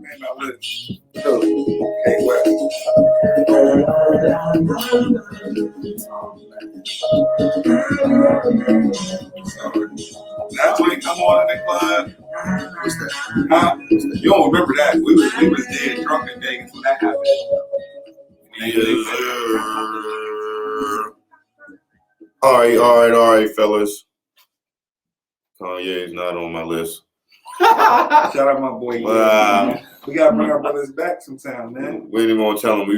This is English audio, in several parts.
Man, I live. Hey, West. That's when he come on in the club. What's that? Huh? You don't remember that? We was dead drunk in Vegas when that happened. All right, fellas. Kanye's not on my list. Shout out my boy. We gotta bring our brothers back sometime, man. We ain't even gonna tell them.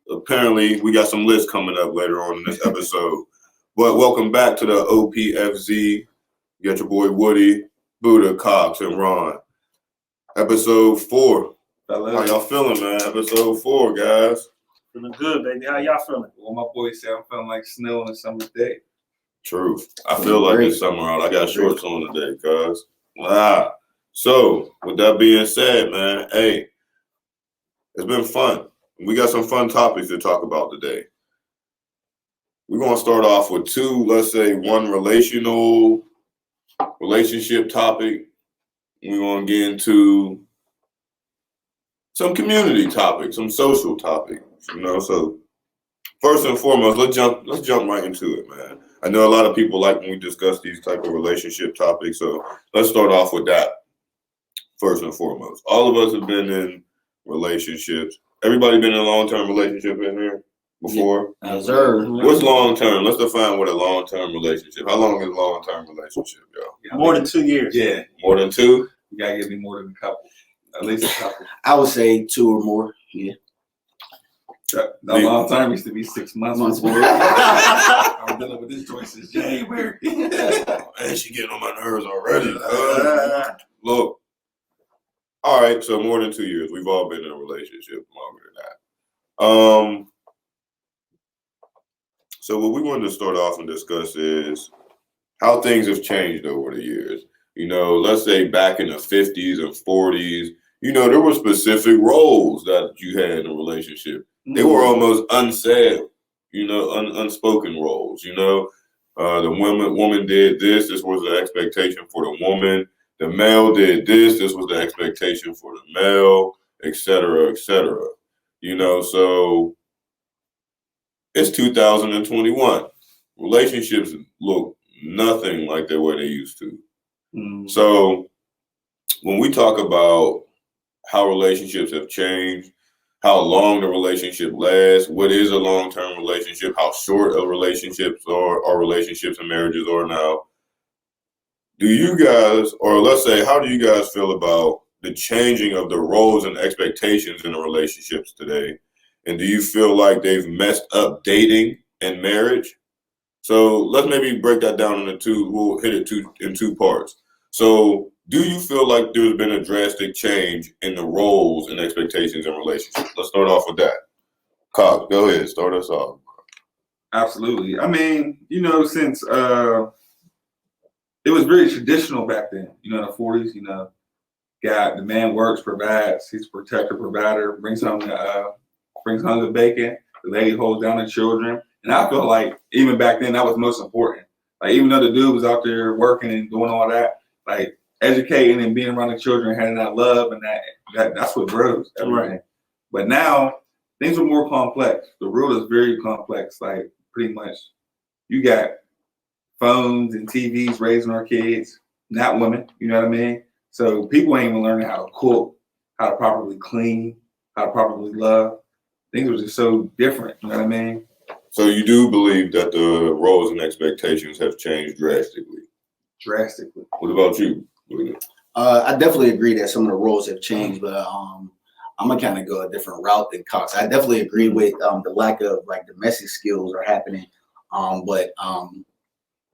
Apparently we got some lists coming up later on in this episode. But welcome back to the OPFZ. You got your boy Woody, Buddha, Cox, and Ron. Episode 4. Fellas. How y'all feeling, man? Episode 4, guys. Feeling good, baby. How y'all feeling? Well, my boy said I'm feeling like snow on a summer day. True. I feel like it's summer out. I got shorts on today, cuz. So, with that being said, man, hey, it's been fun. We got some fun topics to talk about today. We're going to start off with one relationship topic. We're going to get into some community topics, some social topics, So, first and foremost, let's jump right into it, man. I know a lot of people like when we discuss these type of relationship topics, so let's start off with that. First and foremost, all of us have been in relationships. Everybody been in a long-term relationship in here before? Yes, sir. What's long-term? Let's define what a long-term relationship. How long is a long-term relationship, y'all? More than 2 years. Yeah. More than 2? You gotta give me more than a couple. At least a couple. I would say 2 or more. Yeah. The long time used to be 6 months. I'm dealing with this choice since January. Man, she getting on my nerves already. Look. All right, so more than 2 years. We've all been in a relationship longer than that. So what we wanted to start off and discuss is how things have changed over the years. Let's say back in the 50s and 40s, there were specific roles that you had in a relationship. They were almost unsaid, unspoken roles. The woman did this. This was the expectation for the woman. The male did this. This was the expectation for the male, et cetera, et cetera. So it's 2021. Relationships look nothing like the way they used to. So when we talk about how relationships have changed, how long the relationship lasts, what is a long-term relationship, how short of relationships or relationships and marriages are now, do you guys, or let's say, how do you guys feel about the changing of the roles and expectations in the relationships today? And do you feel like they've messed up dating and marriage? So let's maybe break that down into 2. We'll hit it in 2 parts. So do you feel like there's been a drastic change in the roles and expectations in relationships? Let's start off with that. Cobb, go ahead. Start us off. Absolutely. I mean, since it was very traditional back then, in the 40s, the man works, provides, he's a protector, provider, brings home the bacon, the lady holds down the children. And I feel like even back then that was most important. Like even though the dude was out there working and doing all that, like educating and being around the children, having that love and that's what grows everything. Right. But now things are more complex. The world is very complex. Like pretty much you got phones and TVs raising our kids, not women, you know what I mean? So people ain't even learning how to cook, how to properly clean, how to properly love. Things are just so different, you know what I mean? So you do believe that the roles and expectations have changed drastically? Drastically. What about you? I definitely agree that some of the roles have changed, but I'm gonna kind of go a different route than Cox. I definitely agree with the lack of like domestic skills are happening, but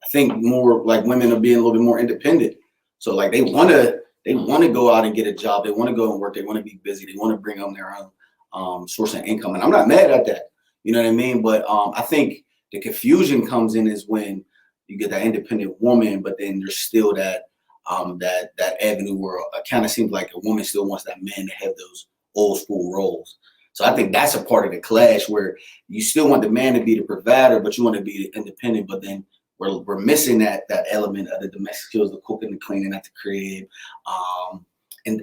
I think more like women are being a little bit more independent. So like they want to go out and get a job. They want to go and work. They want to be busy. They want to bring home their own source of income. And I'm not mad at that. You know what I mean? But I think the confusion comes in is when you get that independent woman, but then there's still that avenue where it kind of seems like a woman still wants that man to have those old school roles. So I think that's a part of the clash where you still want the man to be the provider, but you want to be independent. But then we're missing that element of the domestic skills, the cooking, the cleaning at the crib,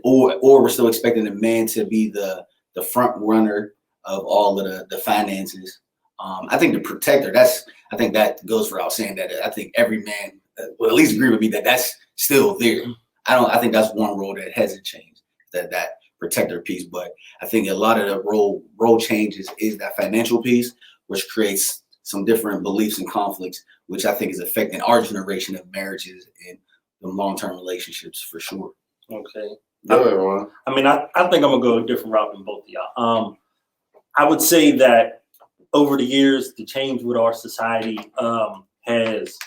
or we're still expecting the man to be the front runner of all of the finances. I think the protector, I think that goes without saying that I think every man will at least agree with me that that's still there. I think that's one role that hasn't changed, that protector piece. But I think a lot of the role changes is that financial piece, which creates some different beliefs and conflicts, which I think is affecting our generation of marriages and the long-term relationships for sure. Okay. Go ahead, Ron. I mean, I think I'm gonna go a different route than both of y'all. I would say that over the years, the change with our society has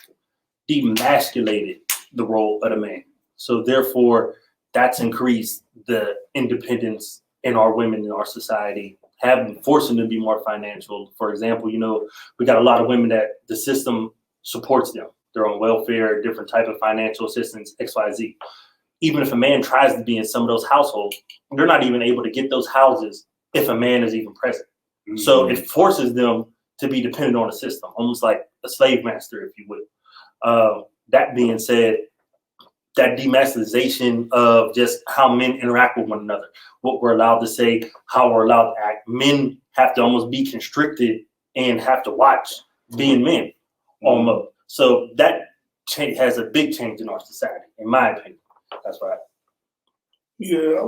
demasculated the role of the man. So therefore, that's increased the independence in our women in our society, forcing them to be more financial. For example, we got a lot of women that the system supports them. They're on welfare, different type of financial assistance, XYZ. Even if a man tries to be in some of those households, they're not even able to get those houses if a man is even present. Mm-hmm. So it forces them to be dependent on the system, almost like a slave master, if you will. That being said, that demasculization of just how men interact with one another, what we're allowed to say, how we're allowed to act. Men have to almost be constricted and have to watch being men almost. So that has a big change in our society, in my opinion. That's right. Yeah, I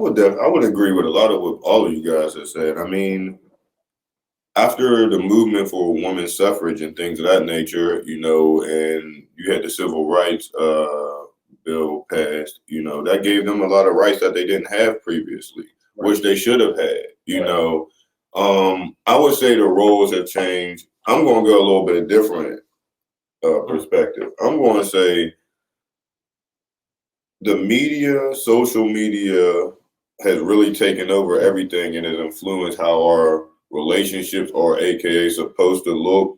would agree with a lot of what all of you guys have said. I mean, after the movement for women's suffrage and things of that nature, and you had the civil rights bill passed, that gave them a lot of rights that they didn't have previously, right, which they should have had, I would say the roles have changed. I'm going to go a little bit different perspective. I'm going to say the media, social media has really taken over everything and has influenced how our relationships are, AKA, supposed to look,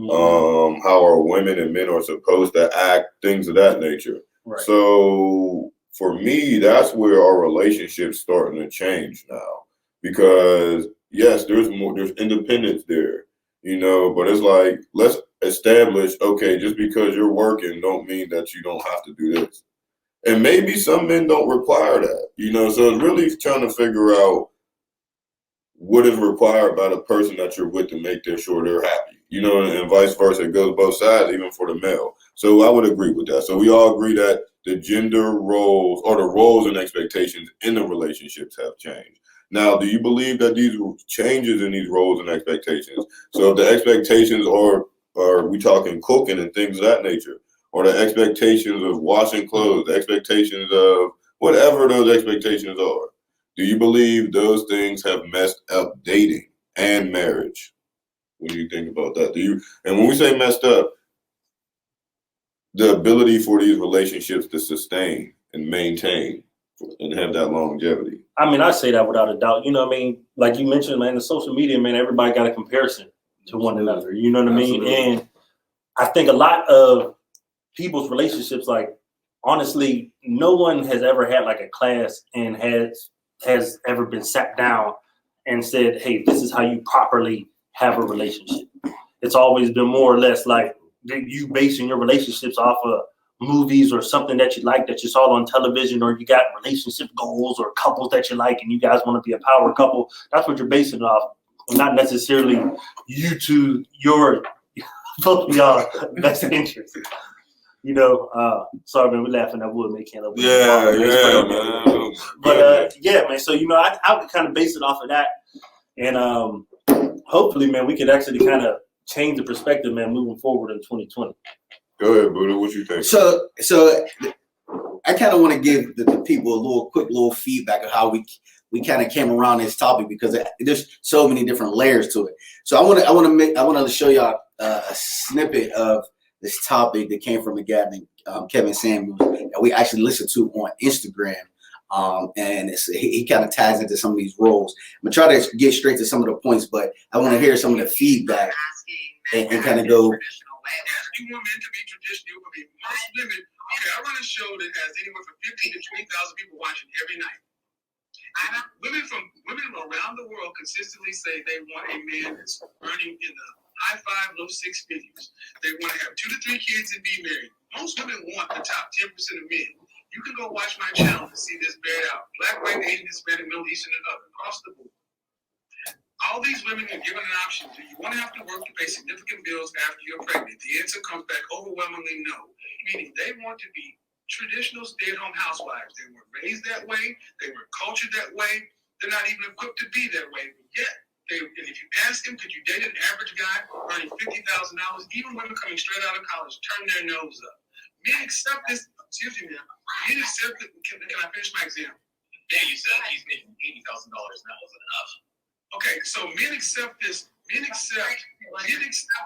how our women and men are supposed to act, things of that nature. Right. So for me, that's where our relationship's starting to change now, because yes, there's independence there, but it's like, let's establish, okay, just because you're working don't mean that you don't have to do this. And maybe some men don't require that, so it's really trying to figure out what is required by the person that you're with to make sure they're happy, and vice versa. It goes both sides, even for the male. So I would agree with that. So we all agree that the gender roles, or the roles and expectations in the relationships, have changed. Now, do you believe that these changes in these roles and expectations, so if the expectations are we talking cooking and things of that nature, or the expectations of washing clothes, the expectations of whatever those expectations are, do you believe those things have messed up dating and marriage? What do you think about that? And when we say messed up, the ability for these relationships to sustain and maintain and have that longevity? I mean, I say that without a doubt. Like you mentioned, man, the social media, man, everybody got a comparison to one another. You know what I mean? And I think a lot of people's relationships, like, honestly, no one has ever had like a class and has ever been sat down and said, hey, this is how you properly have a relationship. It's always been more or less like you basing your relationships off of movies or something that you like, that you saw on television, or you got relationship goals or couples that you like and you guys want to be a power couple. That's what you're basing it off, not necessarily you to your both of y'all best interest. Sorry, man, we're laughing at wood, man. Can't let man. But yeah, man. So I would kind of base it off of that, and hopefully, man, we could actually kind of change the perspective, man, moving forward in 2020. Go ahead, Buddha. What you think? So I kind of want to give the people a quick little feedback of how we kind of came around this topic, because there's so many different layers to it. So I want to show y'all a snippet of this topic that came from a guy named Kevin Samuels that we actually listened to on Instagram. And he kind of ties into some of these roles. I'm gonna try to get straight to some of the points, but I want to hear some of the feedback and kind of go. You want men to be traditional. I mean, most women. Okay, I run a show that has anywhere from 15 to 20,000 people watching every night. Women around the world consistently say they want a man that's earning in the high 5, low 6 figures. They want to have 2 to 3 kids and be married. Most women want the top 10% of men. You can go watch my channel to see this bear out. Black, white, Asian, Hispanic, Middle Eastern, and other, across the board. All these women are given an option. Do you want to have to work to pay significant bills after you're pregnant? The answer comes back overwhelmingly no, meaning they want to be traditional stay-at-home housewives. They were raised that way. They were cultured that way. They're not even equipped to be that way. But yet, and if you ask them, could you date an average guy earning $50,000? Even women coming straight out of college turn their nose up. Men accept this. Excuse me, man. Men accept it. Can I finish my example? Yeah, you said he's making $80,000 and that wasn't enough. Okay, so men accept this. Men accept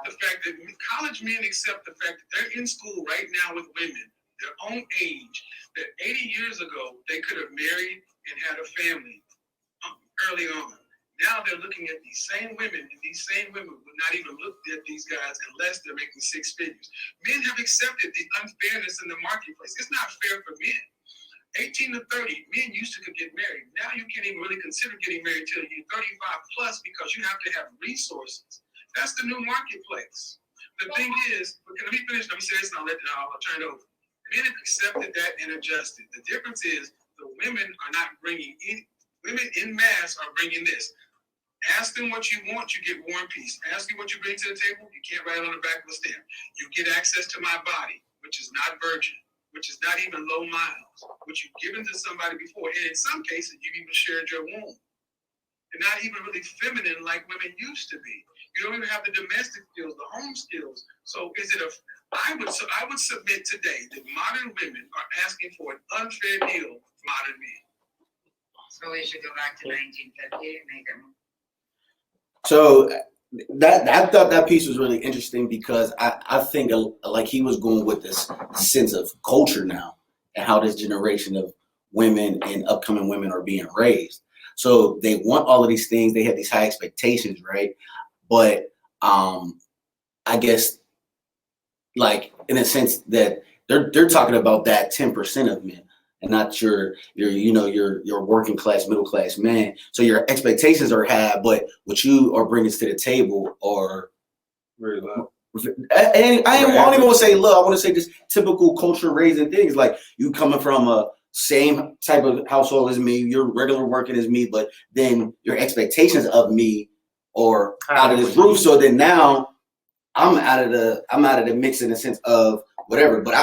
the fact that college men accept the fact that they're in school right now with women their own age, that 80 years ago they could have married and had a family early on. Now they're looking at these same women, and these same women would not even look at these guys unless they're making six figures. Men have accepted the unfairness in the marketplace. It's not fair for men. 18 to 30, men used to could get married. Now you can't even really consider getting married till you're 35 plus because you have to have resources. That's the new marketplace. The thing is, let me finish. Let me say this and I'll turn it over. Men have accepted that and adjusted. The difference is the women are not bringing women in mass are bringing this. Ask them what you want, you get War and Peace. Ask you what you bring to the table, you can't write it on the back of a stamp. You get access to my body, which is not virgin, which is not even low miles, which you've given to somebody before. And in some cases, you've even shared your womb. They're not even really feminine like women used to be. You don't even have the domestic skills, the home skills. So I would submit today that modern women are asking for an unfair deal for modern men. So we should go back to 1950 and make them. So that I thought that piece was really interesting because I think like he was going with this sense of culture now and how this generation of women and upcoming women are being raised. So they want all of these things. They have these high expectations, right? But I guess like in a sense that they're talking about that 10% of men and not your working class, middle class man. So your expectations are high, but what you are bringing to the table are very low. And I don't even want to say low. I want to say just typical culture raising things. Like you coming from a same type of household as me, you're regular working as me, but then your expectations of me are out of this roof. So then now I'm out of the mix in the sense of whatever. But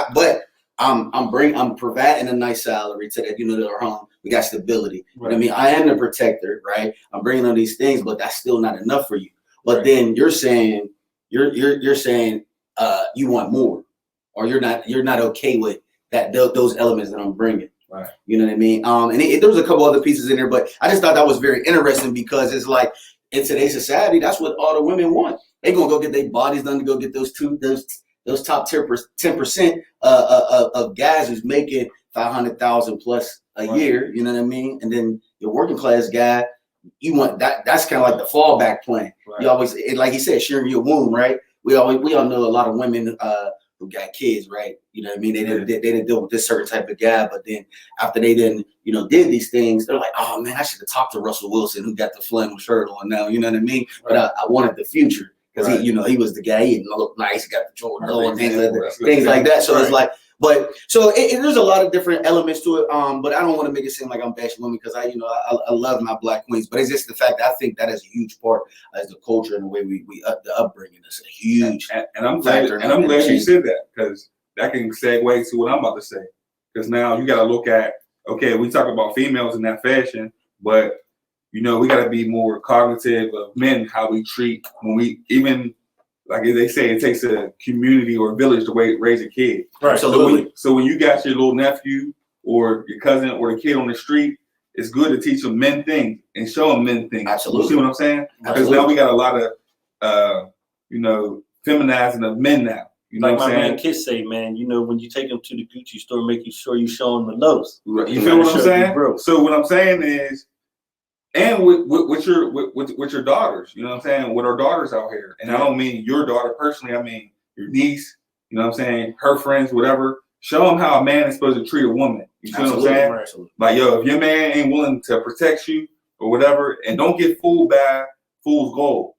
I'm providing a nice salary to that, to our home. We got stability. Right. You know what I mean? I am the protector, right? I'm bringing on these things, but that's still not enough for you. But right. Then you're saying you're saying you want more, or you're not okay with that those elements that I'm bringing. Right. You know what I mean? And there was a couple other pieces in there, but I just thought that was very interesting because it's like in today's society, that's what all the women want. They're gonna go get their bodies done to go get those top 10% of guys who's making $500,000 plus a right. year. You know what I mean? And then your working class guy, you want that. That's kind of like the fallback plan. Right. You always, like he said, sharing your womb, right? We all know a lot of women who got kids, right? You know what I mean? They didn't deal with this certain type of guy, but then after they did these things, they're like, oh man, I should have talked to Russell Wilson who got the flannel shirt on now. You know what I mean? Right. But I wanted the future. Because right. he was the guy. He looked nice. He got the Jordan and things like that. So right. It's like, but so there's a lot of different elements to it. But I don't want to make it seem like I'm bashing women because I love my black queens. But it's just the fact that I think that is a huge part as the culture and the way we the upbringing is a huge. And I'm glad you said that because that can segue to what I'm about to say. Because now you got to look at we talk about females in that fashion, but. We got to be more cognitive of men, how we treat when we even, like they say, it takes a community or a village to raise a kid. Right. Absolutely. So when you got your little nephew or your cousin or the kid on the street, it's good to teach them men things and show them men things. Absolutely. You see what I'm saying? Because now we got a lot of, feminizing of men now. You know like what I'm saying? Man Kiss say, man, when you take them to the Gucci store, making sure you show them the lows. Right. You feel what I'm saying? So what I'm saying is, and with your daughters, you know what I'm saying? With our daughters out here. And I don't mean your daughter personally, I mean your niece, you know what I'm saying? Her friends, whatever. Show them how a man is supposed to treat a woman. You see what I'm saying? Absolutely. Like, if your man ain't willing to protect you or whatever, and don't get fooled by fool's gold.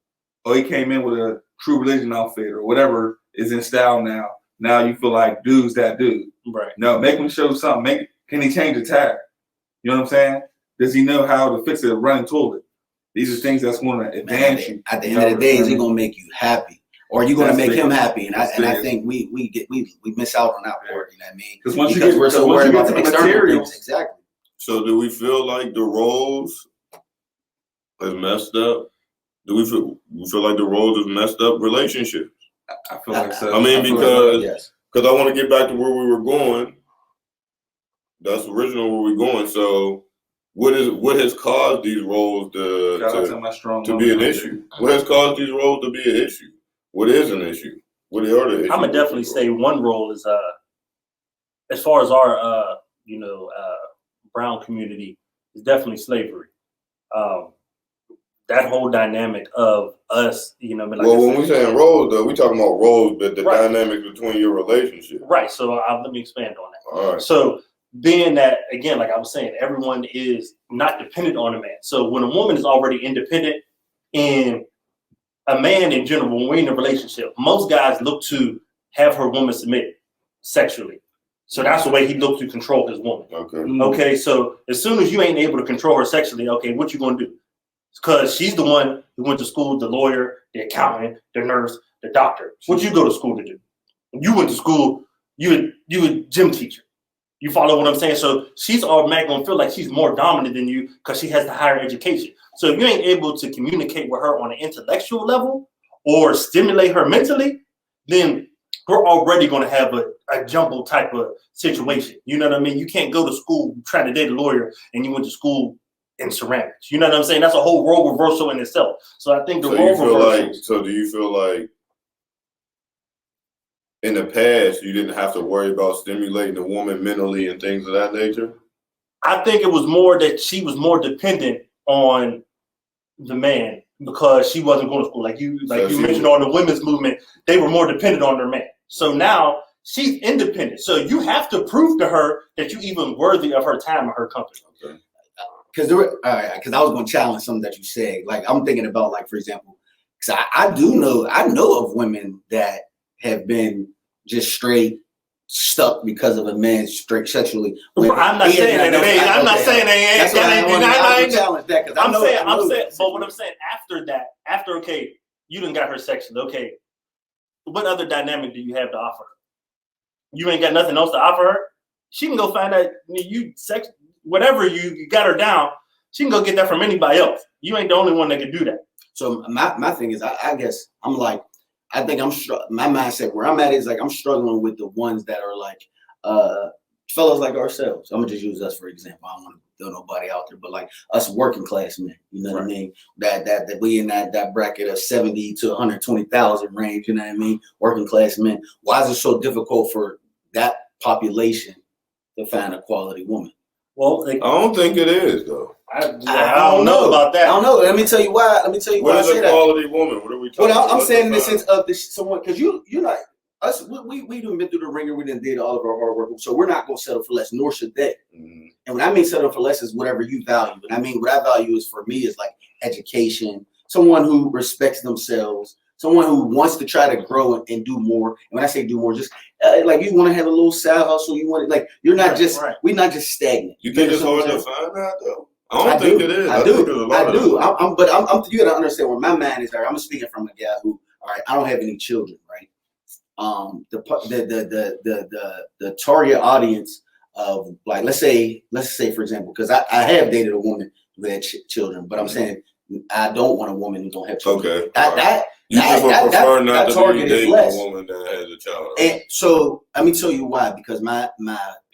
Or he came in with a true religion outfit or whatever is in style now. Now you feel like dude's that dude. Right. No, make him show something. Can he change a tap? You know what I'm saying? Does he know how to fix a running toilet? These are things that's going to advance you. At the end of the day, is he gonna make you happy, or are you gonna That's make big. him happy? And That's I big. think we miss out on that part. You know what I mean? Because once Because we're so worried about the external materials, things. Exactly. So do we feel like the roles have messed up? Do we feel like the roles have messed up relationships? I feel like so. I mean, I feel because- Yes. Because I want to get back to where we were going. That's original where we're going. So what has caused these roles shout out to my strong to woman be an out issue? What has caused these roles to be an issue? What is an issue? What are the issues? I'm gonna definitely say one role is as far as our brown community is definitely slavery. That whole dynamic of us, like Well, when we saying roles, though, we talking about roles, but the Right. dynamics between your relationship. right. So let me expand on that. All right. So being that, again, like I was saying, everyone is not dependent on a man. So when a woman is already independent, and a man in general, when we're in a relationship, most guys look to have her woman submit sexually. So that's the way he looks to control his woman. Okay. Okay, so as soon as you ain't able to control her sexually, okay, what you gonna do? Because she's the one who went to school, the lawyer, the accountant, the nurse, the doctor. What you go to school to do? You went to school, you a gym teacher. You follow what I'm saying? So she's automatically gonna feel like she's more dominant than you because she has the higher education. So if you ain't able to communicate with her on an intellectual level or stimulate her mentally, then we're already gonna have a jumble type of situation. You know what I mean? You can't go to school trying to date a lawyer and you went to school in ceramics. You know what I'm saying? That's a whole role reversal in itself. So I think the role reversals. So do you feel like in the past you didn't have to worry about stimulating the woman mentally and things of that nature? I think it was more that she was more dependent on the man because she wasn't going to school. Like you mentioned on the women's movement, they were more dependent on their man. So now she's independent. So you have to prove to her that you're even worthy of her time and her company. Okay. Because I was going to challenge something that you said. Like I'm thinking about, like for example, because I know of women that have been just straight stuck because of a man straight sexually. I'm not saying that. I'm not saying that. That's why I want to challenge that. I'm saying, but what I'm saying after okay, you done got her sexually. Okay, what other dynamic do you have to offer her? You ain't got nothing else to offer her. She can go find that whatever you got her down. She can go get that from anybody else. You ain't the only one that can do that. So my thing is, I guess I'm like, I think my mindset where I'm at is like I'm struggling with the ones that are like fellas like ourselves. I'm gonna just use us for example. I don't want to throw nobody out there, but like us working class men, you know what I mean? That we in that bracket of 70 to 120,000 range, you know what I mean? Working class men. Why is it so difficult for that population to find a quality woman? Well, I don't think it is though. I don't know about that. I don't know. Let me tell you why. What is a quality woman? What are we talking about? Well, I'm saying in the sense of this someone because you're not us. We done been through the ringer. We done did all of our hard work, so we're not gonna settle for less, nor should they. Mm-hmm. And when I mean settle for less is whatever you value. And I mean what I value is for me is like education, someone who respects themselves, someone who wants to try to grow and do more. And when I say do more, just like you want to have a little side hustle. You want like you're not we're not just stagnant. You think it's hard to find that though? I think it is. I do. But you gotta understand where my mind is. I'm speaking from a guy who, all right, I don't have any children, right? The target audience of like, let's say for example, because I have dated a woman who had children, but I'm saying I don't want a woman who don't have children. Okay. You prefer not to be dating a woman that has a child. And so let me tell you why, because my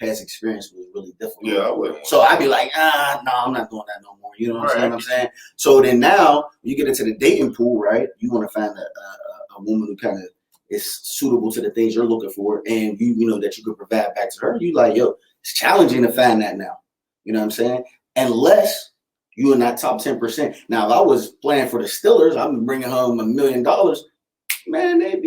past experience was really difficult. Yeah, I wouldn't. So I'd be like, no, I'm not doing that no more. You know what I'm saying? So then now you get into the dating pool, right? You want to find a woman who kind of is suitable to the things you're looking for, and you know that you could provide back to her. You like, yo, it's challenging to find that now. You know what I'm saying? Unless you in that top 10%. Now, if I was playing for the Steelers, I'm bringing home $1 million. Man, they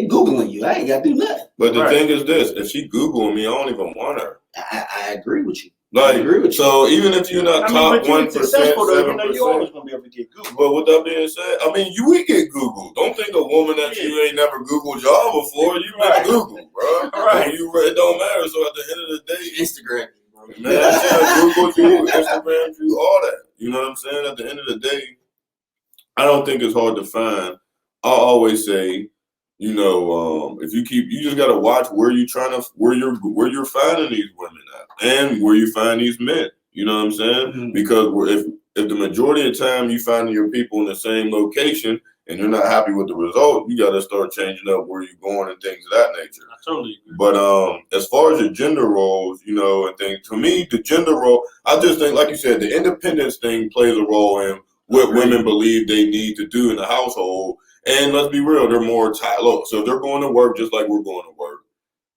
Googling you. I ain't got to do nothing. But the thing is this: if she Googling me, I don't even want her. I agree with you. Like, I agree with you. So even if you're not top 1%, 7%, you're always gonna be able to get Googled. But with that being said, I mean, you will get Googled. Don't think a woman that you ain't never Googled y'all before, you been Googled, bro. Right. It don't matter. So at the end of the day, Instagram. Snapchat, Google you, Instagram you, all that. You know what I'm saying? At the end of the day, I don't think it's hard to find. I always say, if you just gotta watch where you're finding these women at, and where you find these men. You know what I'm saying? Mhm. Because if the majority of the time you finding your people in the same location and you're not happy with the result, you gotta start changing up where you're going and things of that nature. I totally agree. But as far as your gender roles, and things, to me, the gender role, I just think, like you said, the independence thing plays a role in what women believe they need to do in the household. And let's be real, they're more look, so they're going to work just like we're going to work.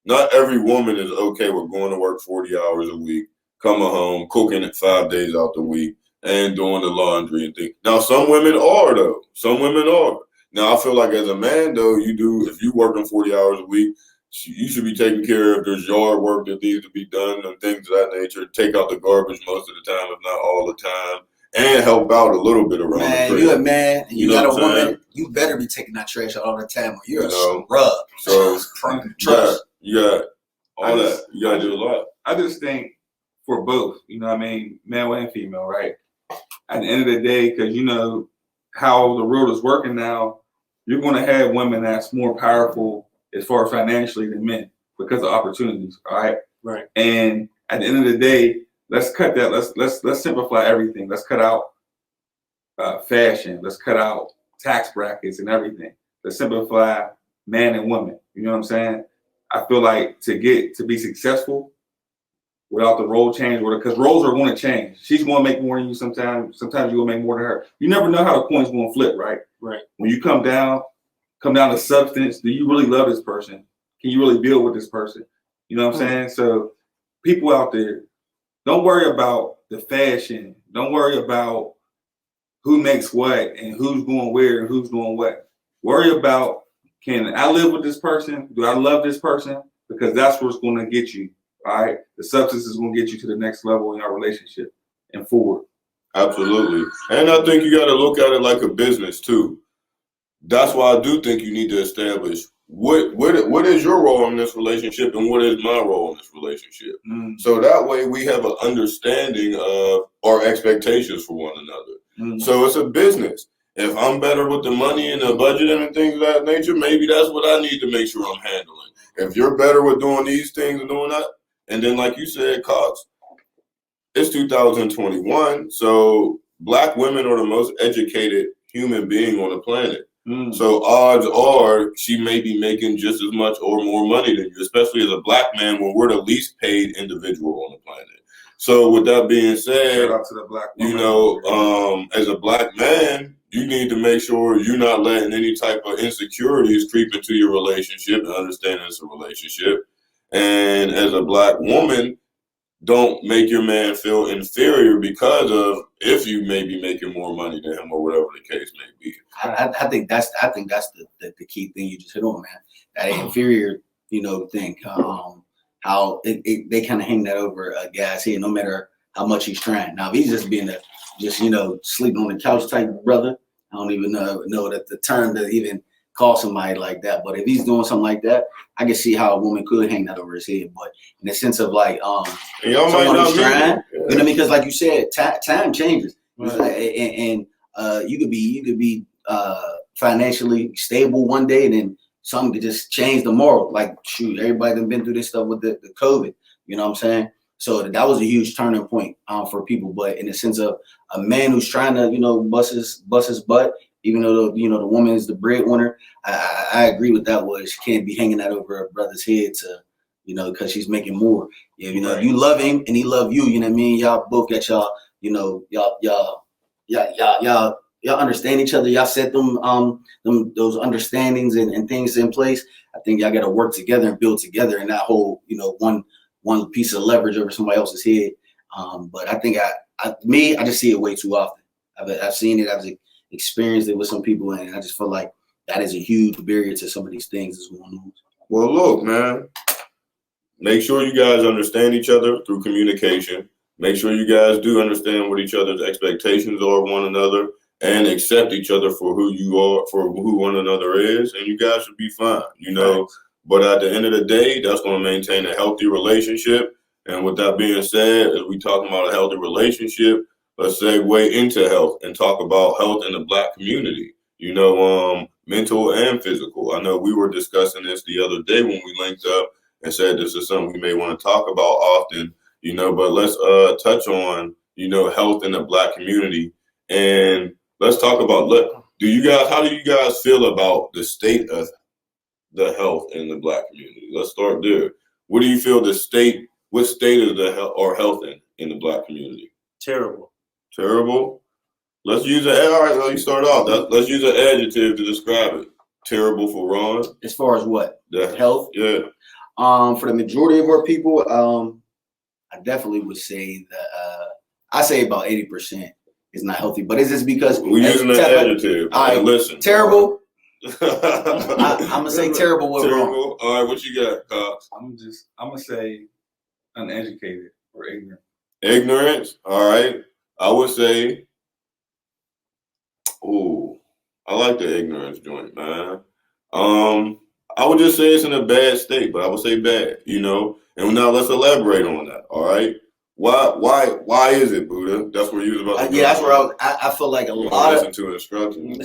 Not every woman is okay with going to work 40 hours a week, coming home, cooking it 5 days out the week, and doing the laundry and things. Now, some women are, though. Some women are. Now, I feel like as a man, though, if you working 40 hours a week, you should be taking care of there's yard work that needs to be done and things of that nature. Take out the garbage most of the time, if not all the time, and help out a little bit around the crib. You a man, and you know got a what I'm woman, saying? you better be taking that trash out all the time or you're You a know? scrub. So Trust. you got all that. You got to do a lot. I just think for both, male and female, right? At the end of the day, because how the world is working now, you're going to have women that's more powerful as far as financially than men because of opportunities, all right? Right. And at the end of the day, let's cut that. Let's simplify everything. Let's cut out fashion. Let's cut out tax brackets and everything. Let's simplify man and woman. You know what I'm saying? I feel like to be successful without the role change, because roles are going to change. She's going to make more than you sometimes. Sometimes you're going to make more than her. You never know how the coin's going to flip, right? Right. When you come down to substance, do you really love this person? Can you really build with this person? You know what I'm saying? So people out there, don't worry about the fashion. Don't worry about who makes what and who's going where and who's doing what. Worry about, can I live with this person? Do I love this person? Because that's what's going to get you. All right, the substance is going to get you to the next level in our relationship and forward. Absolutely. And I think you got to look at it like a business too. That's why I do think you need to establish what is your role in this relationship and what is my role in this relationship. So that way we have an understanding of our expectations for one another. So it's a business. If I'm better with the money and the budgeting and things of that nature, maybe that's what I need to make sure I'm handling. If you're better with doing these things and doing that, and then like you said, Cox, it's 2021, so Black women are the most educated human being on the planet. So odds are she may be making just as much or more money than you, especially as a Black man when we're the least paid individual on the planet. So with that being said, Shout out to the Black woman. as a Black man, you need to make sure you're not letting any type of insecurities creep into your relationship and understanding it's a relationship. And as a Black woman, don't make your man feel inferior because of if you may be making more money than him or whatever the case may be. I think that's the key thing you just hit on, man. That inferior, thing. How they kind of hang that over a guy's head, no matter how much he's trying. Now, if he's just being sleeping on the couch type brother, I don't even know that the term to even call somebody like that. But if he's doing something like that, I can see how a woman could hang that over his head. But in the sense of like, someone who's trying, because like you said, time changes, and you could be financially stable one day, and then something could just change tomorrow. Like, shoot, everybody done been through this stuff with the COVID. You know what I'm saying? So that was a huge turning point for people. But in the sense of a man who's trying to, bust his butt, even though the woman is the breadwinner, I agree with that. Was she can't be hanging that over her brother's head to, because she's making more. If you love him and he love you, you know what I mean. Y'all both got y'all understand each other. Y'all set those understandings and things in place. I think y'all got to work together and build together, and not hold one piece of leverage over somebody else's head. But I think I just see it way too often. I've seen it. I've experienced it with some people, and I just feel like that is a huge barrier to some of these things that's going on. Well, look, man, make sure you guys understand each other through communication. Make sure you guys do understand what each other's expectations are of one another, and accept each other for who you are, for who one another is, and you guys should be fine, But at the end of the day, that's going to maintain a healthy relationship. And with that being said, as we talking about a healthy relationship, let's segue into health and talk about health in the Black community. Mental and physical. I know we were discussing this the other day when we linked up and said this is something we may want to talk about often. But let's touch on health in the Black community, and let's talk about how do you guys feel about the state of the health in the Black community? Let's start there. What do you feel what state is the health in the Black community? Terrible. Terrible? Let's use all right, well, you start off. Let's use an adjective to describe it. Terrible for Ron. As far as what? The Health? Yeah. For the majority of our people, I definitely would say that I say about 80% is not healthy. But is this because we're using an adjective? All right, listen. Terrible. I'm gonna say terrible. What wrong? Terrible. All right, what you got, Cox? I'm gonna say uneducated or ignorant. Ignorance. All right. I would say, I like the ignorance joint, man. I would just say it's in a bad state, but I would say bad, And now let's elaborate on that. All right. Why is it, Buddha? That's where you was about to go. Yeah, that's where I feel like a lot of listen to instructions.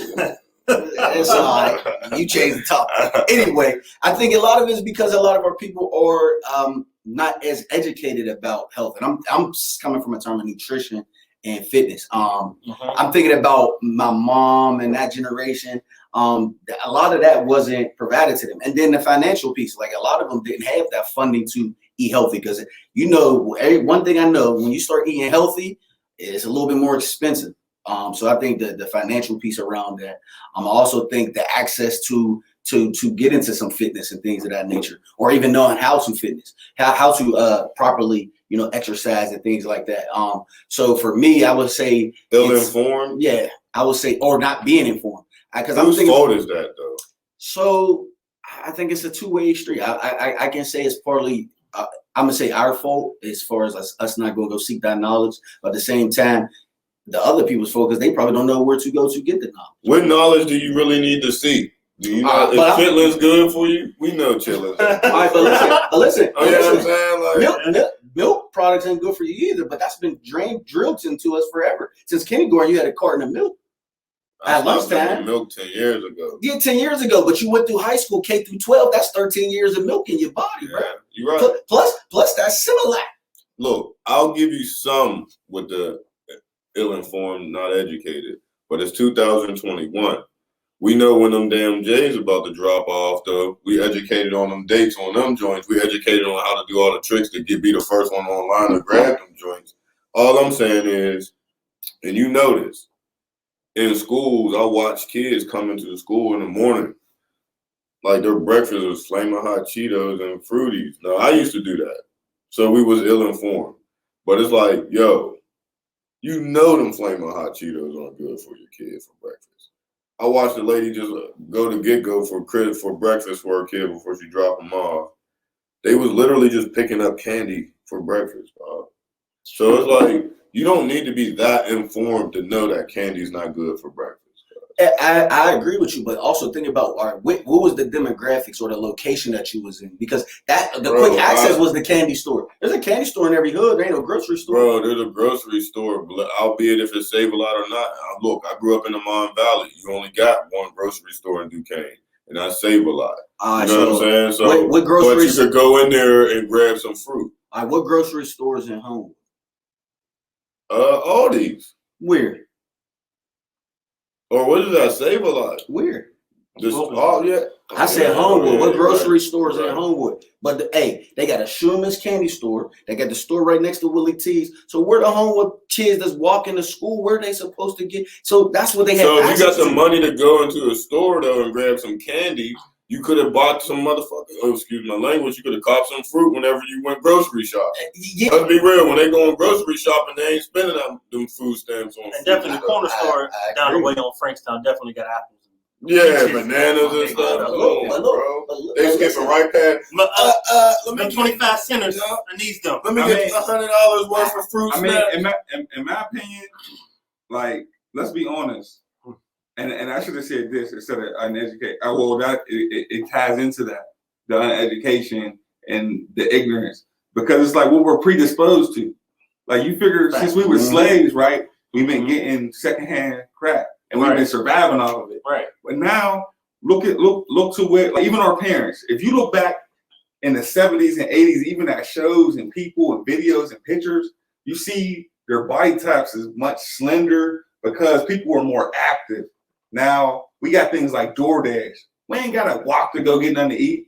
it's all right. You changed the topic. Anyway, I think a lot of it is because a lot of our people are not as educated about health. And I'm coming from a term of nutrition and fitness. I'm thinking about my mom and that generation. A lot of that wasn't provided to them. And then the financial piece, like a lot of them didn't have that funding to eat healthy because, one thing I know, when you start eating healthy, it's a little bit more expensive. So I think the financial piece around that. I also think the access to get into some fitness and things of that nature, or even knowing how to fitness, how to properly, exercise and things like that. So for me, I would say ill-informed. Yeah, I would say, or not being informed. Whose fault is that though? So I think it's a two-way street. I can say it's partly. I'm gonna say our fault as far as us not going to go seek that knowledge, but at the same time, the other people's fault because they probably don't know where to go to get the knowledge. What knowledge do you really need to seek? Do you know if chitlins good for you? We know chitlins. All right, but listen. You know what I'm saying? Milk products ain't good for you either, but that's been drilled into us forever. Since kindergarten, you had a carton of milk. At lunchtime. Milk 10 years ago. Yeah, 10 years ago, but you went through high school, K through 12. That's 13 years of milk in your body, bro. You're right. Plus that's Similac. Look, I'll give you some with the ill-informed, not educated, but it's 2021. We know when them damn J's about to drop off, though. We educated on them dates on them joints. We educated on how to do all the tricks to be the first one online to grab them joints. All I'm saying is, and you notice, in schools, I watch kids come into the school in the morning, like their breakfast was Flamin' Hot Cheetos and Fruities. Now, I used to do that, so we was ill-informed. But it's like, yo, them Flamin' Hot Cheetos aren't good for your kid for breakfast. I watched a lady just go to Get-Go for breakfast for her kid before she dropped them off. They was literally just picking up candy for breakfast, Bob. So it's like, you don't need to be that informed to know that candy's not good for breakfast. I agree with you, but also think about what was the demographics or the location that you was in? Because quick access was the candy store. There's a candy store in every hood. There ain't no grocery store. Bro, there's a grocery store, albeit if it save a lot or not. Look, I grew up in the Mon Valley. You only got one grocery store in Duquesne, and I save a lot. You know what I'm saying? So, what grocery but you could go in there and grab some fruit. What grocery stores in Homewood? Aldi's. Where? Or what did I save a lot? Where? I said Homewood. What grocery stores in Homewood? But they got a Schuman's candy store. They got the store right next to Willie T's. So where the Homewood kids that's walking to school, where they supposed to get? So that's what they have. So if you got the money to go into a store though and grab some candy, you could have bought some excuse my language, you could have caught some fruit whenever you went grocery shopping. Yeah. Let's be real, when they going grocery shopping, they ain't spending them food stamps on and definitely the corner store down the way on Frankstown definitely got apples. Yeah, bananas and stuff. Bro. They skipping right past. Let me 25 centers. I need them. Let me get $100 worth of fruit. In my opinion, like, let's be honest. And I should have said this instead of uneducated. Well, that it ties into that, the uneducation and the ignorance. because it's like what we're predisposed to. Like you figure since we were slaves, right? We've been getting secondhand crap, and we've been surviving off of it. Right. But now look to where, like, even our parents. If you look back in the 70s and 80s, even at shows and people and videos and pictures, you see their body types is much slender because people were more active. Now we got things like DoorDash. We ain't gotta walk to go get nothing to eat.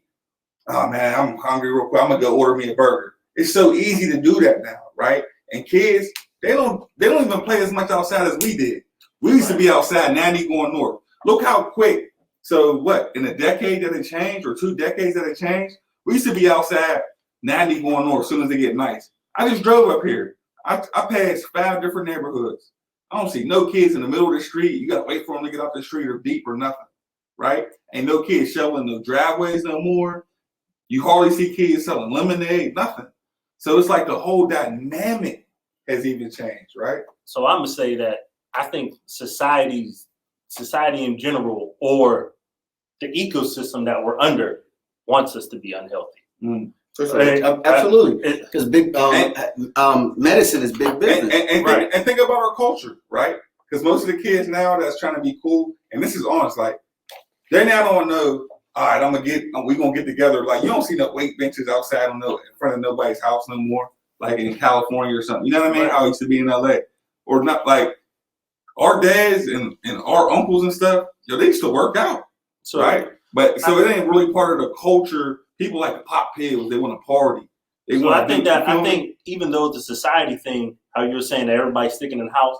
Oh man, I'm hungry real quick. I'm gonna go order me a burger. It's so easy to do that now, right? And kids, they don't even play as much outside as we did. We used to be outside 90 going north. Look how quick. So what, in a decade that it changed, or 2 decades that it changed, we used to be outside 90 going north as soon as it get nice. I just drove up here. I passed 5 different neighborhoods. I don't see no kids in the middle of the street. You gotta wait for them to get off the street or beep or nothing, right? Ain't no kids shoveling no driveways no more. You hardly see kids selling lemonade, nothing. So it's like the whole dynamic has even changed, right? So I'm gonna say that I think society in general, or the ecosystem that we're under, wants us to be unhealthy. Absolutely, because big medicine is big business. And think about our culture, right? Because most of the kids now that's trying to be cool, and this is honest, like they now don't know. All right, we gonna get together. Like you don't see no weight benches outside in front of nobody's house no more, like in California or something. You know what I mean? How it used to be in LA, or not like our dads and our uncles and stuff. Yo, they used to work out, right? But so it ain't really part of the culture. People like to pop pills. They want to party. I think even though it's a society thing, how you're saying that everybody's sticking in the house,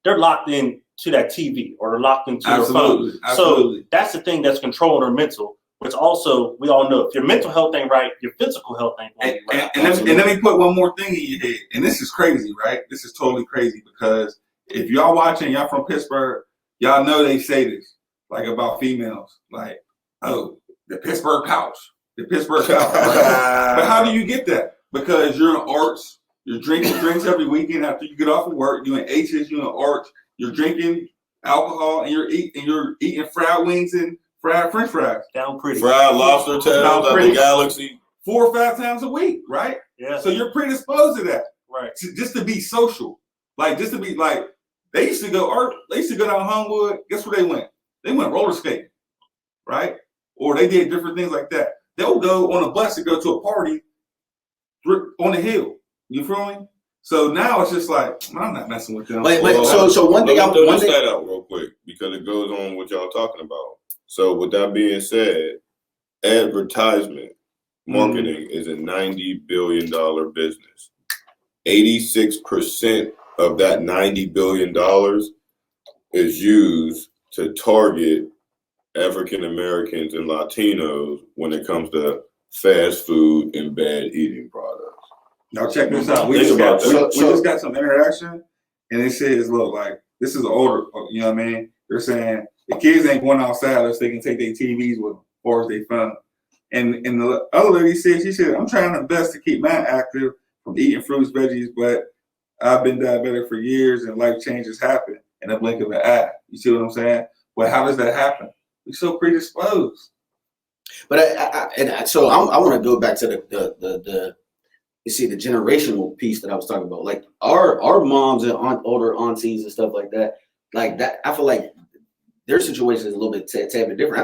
they're locked in to that TV or they're locked into their phone. Absolutely. So that's the thing that's controlling their mental, which also we all know if your mental health ain't right, your physical health ain't right. And let me put one more thing in your head. And this is crazy, right? This is totally crazy because if y'all watching, y'all from Pittsburgh, y'all know they say this, like about females, like, oh, the Pittsburgh couch. The Pittsburgh couch. But how do you get that? Because you're in arts, you're drinking drinks every weekend after you get off of work, you're in H's, you're in arts, you're drinking alcohol, and you're eating fried wings and fried French fries. Down pretty. Fried lobster tails at the Galaxy. 4 or 5 times a week, right? Yeah. So you're predisposed to that. Right. Just to be social. Like, just to be like, they used to go down Homewood. Guess where they went? They went roller skating, right? Or they did different things like that. They'll go on a bus to go to a party on the hill. You feel me? So now it's just like, I'm not messing with them. So one thing Let me throw that out real quick because it goes on what y'all talking about. So with that being said, advertisement marketing is a $90 billion business. 86% of that $90 billion is used to target African Americans and Latinos when it comes to fast food and bad eating products. Now check this out. We just got some interaction, and it says, look, like this is older. You know what I mean? They're saying the kids ain't going outside unless they can take their TVs with them, or as they phone. And the other lady said, she said, I'm trying my best to keep mine active from eating fruits, veggies, but I've been diabetic for years, and life changes happen in a blink of an eye. You see what I'm saying? Well, how does that happen? We're so predisposed. But I want to go back to the the generational piece that I was talking about. Like our moms and older aunties and stuff like that. Like that, I feel like their situation is a little bit tad bit different.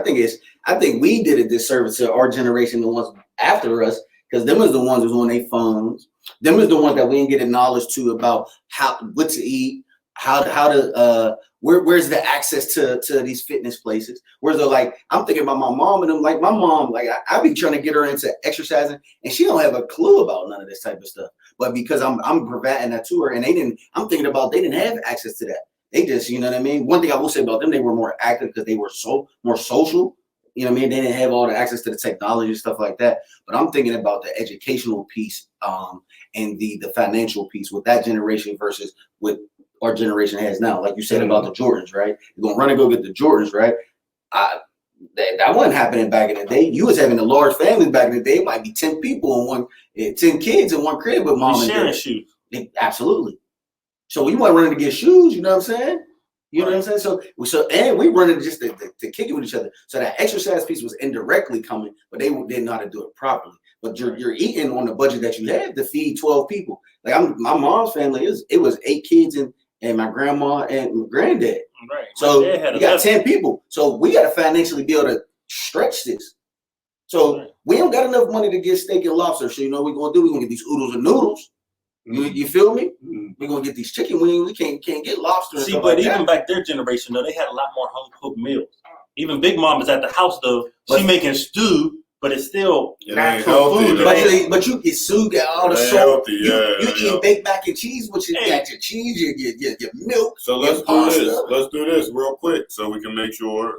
I think we did a disservice to our generation, the ones after us, because them is the ones who's on their phones. Them is the ones that we didn't get knowledge to about what to eat, how to where's the access to these fitness places. Where's the, like, I'm thinking about my mom and them. Like my mom, like I be trying to get her into exercising, and she don't have a clue about none of this type of stuff. But because I'm providing that to her, and I'm thinking about they didn't have access to that. They just, you know what I mean? One thing I will say about them, they were more active because they were more social. You know what I mean? They didn't have all the access to the technology and stuff like that. But I'm thinking about the educational piece and the financial piece with that generation versus what our generation has now. Like you said about the Jordans, right? You're going to run and go get the Jordans, right? That wasn't happening back in the day. You was having a large family back in the day. It might be 10 people in 10 kids in one crib with mom and sharing dad. shoes. Absolutely. So we weren't running to get shoes, you know what I'm saying? You know what I'm saying? So and we running just to kick it with each other. So that exercise piece was indirectly coming, but they didn't know how to do it properly. but you're eating on the budget that you have to feed 12 people. Like my mom's family it was 8 kids and my grandma and my granddad. Right. So My dad had you got 11. 10 people. So we got to financially be able to stretch this. So Right. we don't got enough money to get steak and lobster. So you know what we're gonna do? We're gonna get these oodles and noodles. You feel me? We're gonna get these chicken wings. We can't get lobster. And See, stuff but like even that. back their generation, though, they had a lot more home cooked meals. Even Big Mom is at the house, though. She making stew, but it's still It ain't natural healthy, food. though. But you get soup, get all the It ain't salt. healthy, You yeah. eat baked mac and cheese, which you Hey. got your cheese, your milk. So let's your do pasta. this. Let's do this real quick so we can make sure.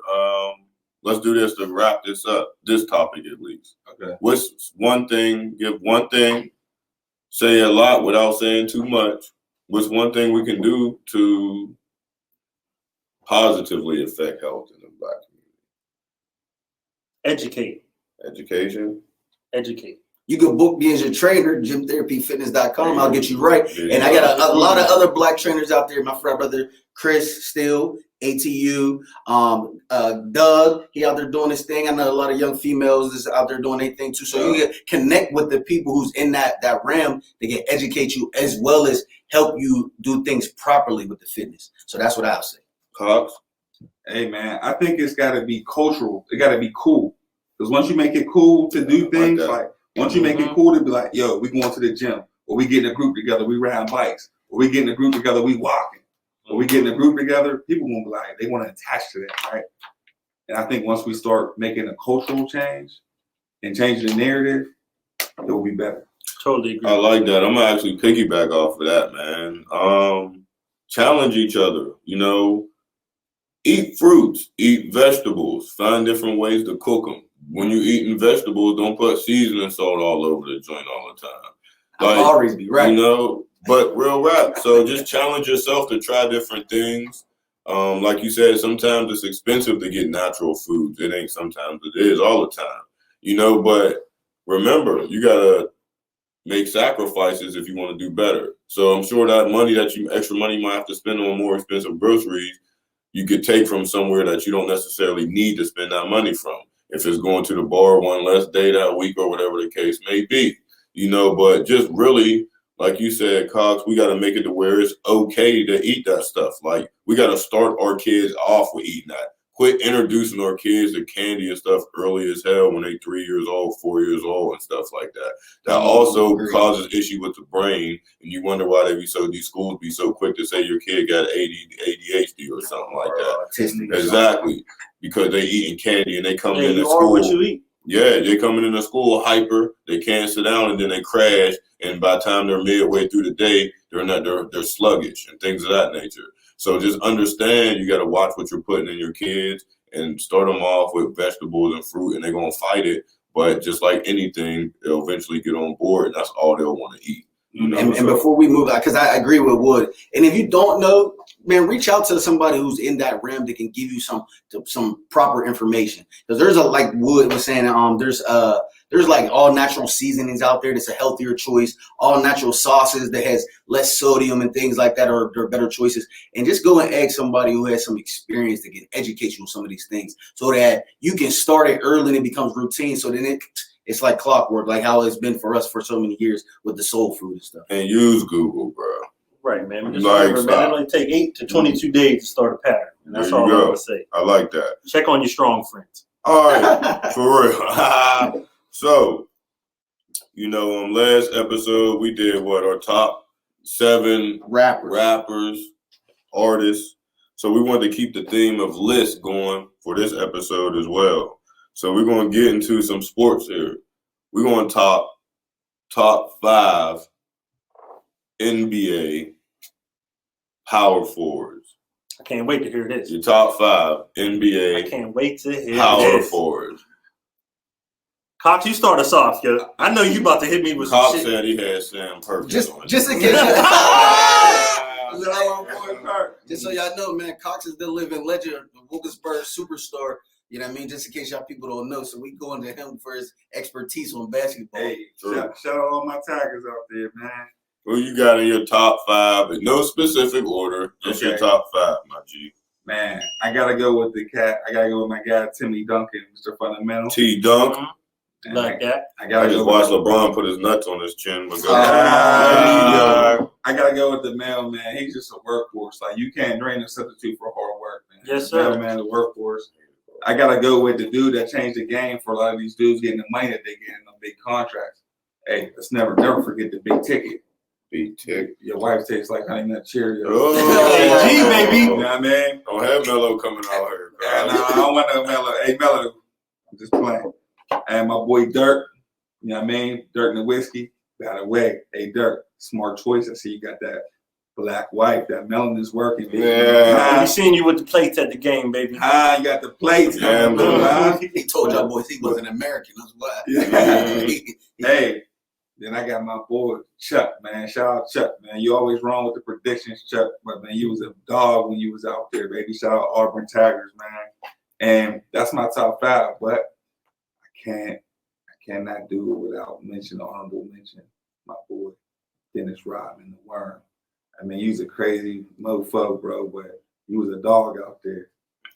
Let's do this to wrap this up. This topic at least. Okay. What's one thing? Give one thing. Say a lot without saying too much. What's one thing we can do to positively affect health in the Black Educate. community? Education. You can book me as your trainer, gymtherapyfitness.com. I'll get you right. Yeah. And I got a lot of other Black trainers out there. My friend, brother Chris Steele, ATU, Doug, he out there doing his thing. I know a lot of young females is out there doing their thing too. So you can connect with the people who's in that realm. They can educate you as well as help you do things properly with the fitness. So that's what I'll say. Cox. Hey man, I think it's got to be cultural. It got to be cool. Because once you make it cool to do things, like once you make it cool to be like, yo, we going to the gym, or we get in a group together, we riding bikes, or we get in a group together, we walking, or we get in a group together, people gonna be like, they want to attach to that, right? And I think once we start making a cultural change and changing the narrative, it will be better. Totally agree. I like that. I'm gonna actually piggyback off of that, man. Challenge each other. You know, eat fruits, eat vegetables, find different ways to cook them. When you eating vegetables, don't put seasoning salt all over the joint all the time. I'll always be right. You know, but real rap. So just challenge yourself to try different things. Like you said, sometimes it's expensive to get natural foods. It ain't sometimes, it is all the time. You know, but remember, you gotta make sacrifices if you want to do better. So I'm sure that extra money you might have to spend on more expensive groceries, you could take from somewhere that you don't necessarily need to spend that money from. If it's going to the bar one less day that week or whatever the case may be, you know, but just really, like you said, Cox, we got to make it to where it's okay to eat that stuff. Like we got to start our kids off with eating that. Quit introducing our kids to candy and stuff early as hell when they 3 years old, 4 years old and stuff like that. That also causes issue with the brain. And you wonder why these schools be so quick to say your kid got ADHD or something like that. Autistic. Exactly. Because they eating candy and they come into you school. are what you eat. Yeah, they coming into school hyper. They can't sit down and then they crash. And by the time they're midway through the day, they're sluggish and things of that nature. So just understand you got to watch what you're putting in your kids and start them off with vegetables and fruit, and they're gonna fight it. But just like anything, they'll eventually get on board, and that's all they'll want to eat. You know? And before we move, because I agree with Wood, and if you don't know, man, reach out to somebody who's in that realm that can give you some proper information. Because there's like Wood was saying, there's like all natural seasonings out there that's a healthier choice. All natural sauces that has less sodium and things like that are better choices. And just go and ask somebody who has some experience that can educate you on some of these things, so that you can start it early and it becomes routine. So then it's like clockwork, like how it's been for us for so many years with the soul food and stuff. And use Google, bro. Right, man. Just Like, remember, man, it only take 8 to 22 days to start a pattern. And that's There you all go. I'm going to say. I like that. Check on your strong friends. All right, for real. So, you know, last episode we did our top 7 rappers, artists. So we wanted to keep the theme of lists going for this episode as well. So we're going to get into some sports here. We're going to top 5 NBA power forwards. I can't wait to hear this. Your top 5 I NBA can't wait to hear power this. forwards. Cox, you start us off, yo. I know you about to hit me with Cox some shit. said he had Sam Perkins Just on. in case. Just so y'all know, man, Cox is the living legend, the Wilkesburg superstar. You know what I mean? Just in case y'all people don't know. So we going to him for his expertise on basketball. Hey, shout out all my Tigers out there, man. Who you got in your top 5? In no specific order. Just your Okay. top 5, my G. Man, I gotta go with the cat. I gotta go with my guy Timmy Duncan, Mr. Fundamental. T Dunk. And Like that. I I gotta just go. watched LeBron put his nuts on his chin. But go. I gotta go with the mailman. He's just a workhorse. Like you can't drain a substitute for hard work, man. Yes, The sir. mailman, the workhorse. I gotta go with the dude that changed the game for a lot of these dudes getting the money that they get in the big contracts. Hey, let's never forget the big ticket. Big tick. Your wife tastes like honey nut Cheerios. Oh, G, baby. You know what I mean? Don't have Melo coming out here. And I don't want no Melo. Hey, Melo, I'm just playing. And my boy Dirk, you know what I mean? Dirk and the whiskey, got away. Hey, Dirk, smart choice. I see you got that black wife. That melanin is working. Baby. Yeah. We seen you with the plates at the game, baby. You got the plates. Yeah, He told y'all boys he wasn't American. That's why. Hey, then I got my boy Chuck, man. Shout out Chuck, man. You always wrong with the predictions, Chuck. But man, you was a dog when you was out there, baby. Shout out Auburn Tigers, man. And that's my top 5. But I cannot do it without mentioning honorable mention. My boy Dennis Rodman, the Worm. I mean, you was a crazy mofo, bro, but you was a dog out there.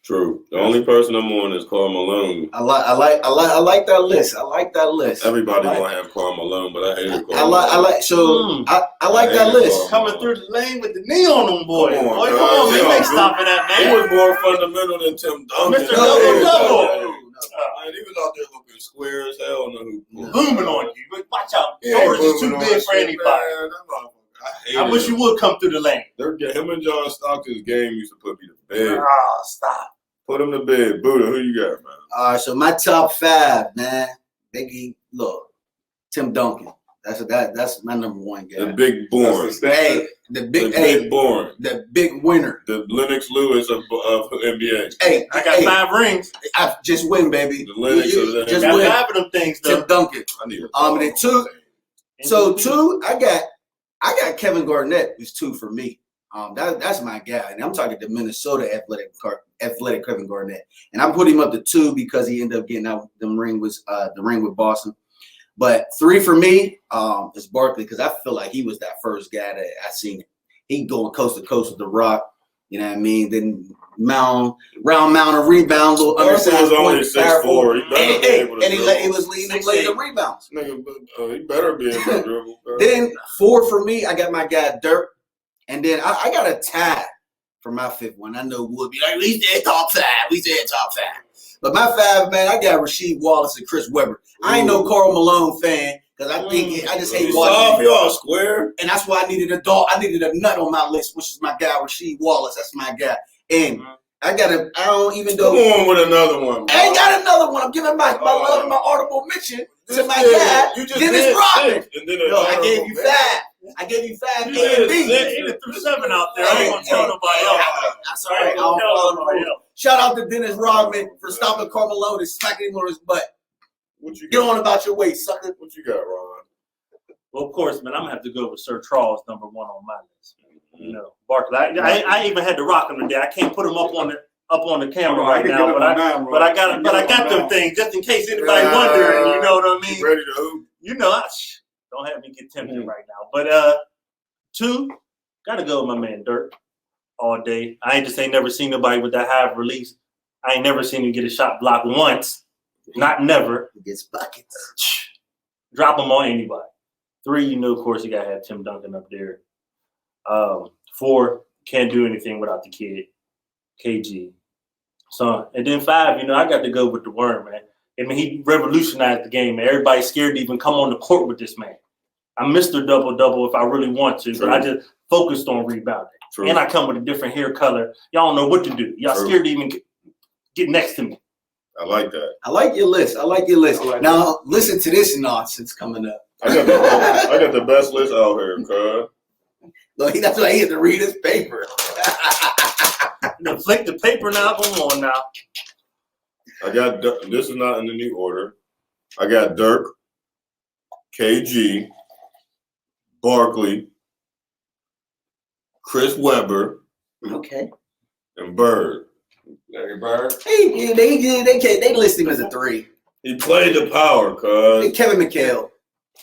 True. The only person I'm on is Karl Malone. I like that list. I like that list. Everybody gonna have Karl Malone, but I hated Karl. I like that list. Coming through the lane with the knee on them, boy. Come on, Boy, bro. come on, man. Yeah, You ain't bro. stopping that, He man. was more fundamental than Tim Duncan. Mr. Double-Double. Man, he was out there looking square as hell on the hoop. Booming on you. But watch out. He ain't Shoulders is too booming on big that for shit, anybody. man. That motherfucker, I I wish you would come through the lane. Him and John Stockton's game used to put me to bed. Ah, stop. Put him to bed. Buddha, who you got, man? All right, so my top 5, man. Biggie, look, Tim Duncan. That's my number 1 guy. The big born. Hey, the The big big born. the big winner. The Lennox Lewis of NBA. Hey, I got 5 rings. I just win, baby. The Lennox of the Just Got win. 5 of them things, Tim though. Duncan. I need a And then 2. So 2, I got Kevin Garnett. Was 2 for me. That's my guy, and I'm talking the Minnesota athletic Kevin Garnett, and I put him up to 2 because he ended up getting out the ring with Boston. But 3 for me is Barkley because I feel like he was that first guy that I seen. He going coast to coast with the Rock, you know what I mean? Then round mound of rebound, little Barkley undersized was only point, powerful. 6'4". He better be able to And he dribble. was leading the lead in rebounds. Nigga, he better be able to dribble. Then 4 for me, I got my guy Dirk. And then I got a tie for my 5th one. I know Wood be like, we said top 5. We said top 5. But my 5, man, I got Rasheed Wallace and Chris Webber. I ain't no Karl Malone fan because I think I just hate watching. Y'all square. And that's why I needed a dog. I needed a nut on my list, which is my guy Rasheed Wallace. That's my guy. And I don't even Come know. on with another one. I ain't got another one. I'm giving my love and my honorable mention to my guy, You just Dennis did Rodman. 6, and then No, I gave you honorable 5. I gave you 5 You A and did B. 6. He threw 7 out there. I ain't gonna tell nobody else. That's all right. I don't follow the rules. Shout out to Dennis Rodman for stopping Karl Malone and smacking him on his butt. What you Get got? on about your way, sucker. What you got, Ron? Well, of course, man, I'm gonna have to go with Sir Charles, number 1 on my list. You know, Barkley. I even had to rock him today. I can't put him up on the camera right now, but I got them things just in case anybody wondering. You know what I mean? You ready to hoop? You know, don't have me get tempted right now. But 2, gotta go with my man Dirk all day. I ain't never seen nobody with that high of release. I ain't never seen him get a shot blocked once. Not never. He gets buckets. Drop him on anybody. 3, you know, of course, you gotta have Tim Duncan up there. 4, can't do anything without the kid, KG. So, and then 5, you know, I got to go with the Worm, man. I mean, he revolutionized the game, man. Everybody's scared to even come on the court with this man. I'm Mr. Double-Double if I really want to, but I just focused on rebounding. True. And I come with a different hair color. Y'all don't know what to do. Y'all True. scared to even get next to me. I like that. I like your list. Now, listen to this nonsense coming up. I got the best list out here, cuz. Look, that's why he had to read his paper. Flick the paper now. Come on now. I got this is not in any order. I got Dirk, KG, Barkley, Chris Webber, Okay. and Bird. Larry Bird. They list him as a 3. He played the power, cuz. Kevin McHale,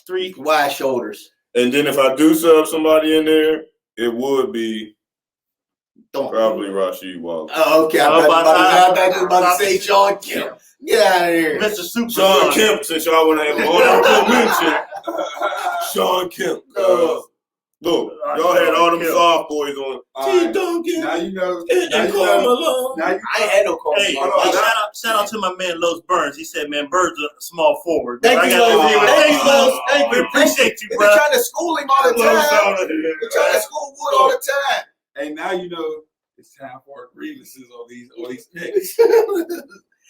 3. wide shoulders. And then if I do sub somebody in there, it would be probably Rasheed Wallace. Oh, okay. I'm about to say Sean Kemp. Get out of here. Mr. Super Sean Kemp, since y'all want to have an honorable mention. Sean Kemp. Look, y'all had all them soft boys on. T. Duncan. Now you know. And Carl Malone. Now you I ain't had no call. Hey, shout out to my man Los Burns. He said, "Man, Bird's a small forward." Thank you, Los. Thank you, Los. Thank We you. appreciate you, They're bro. trying to school him all the time. They're trying to school Wood all the time. Hey, now you know it's time for grievances on these picks.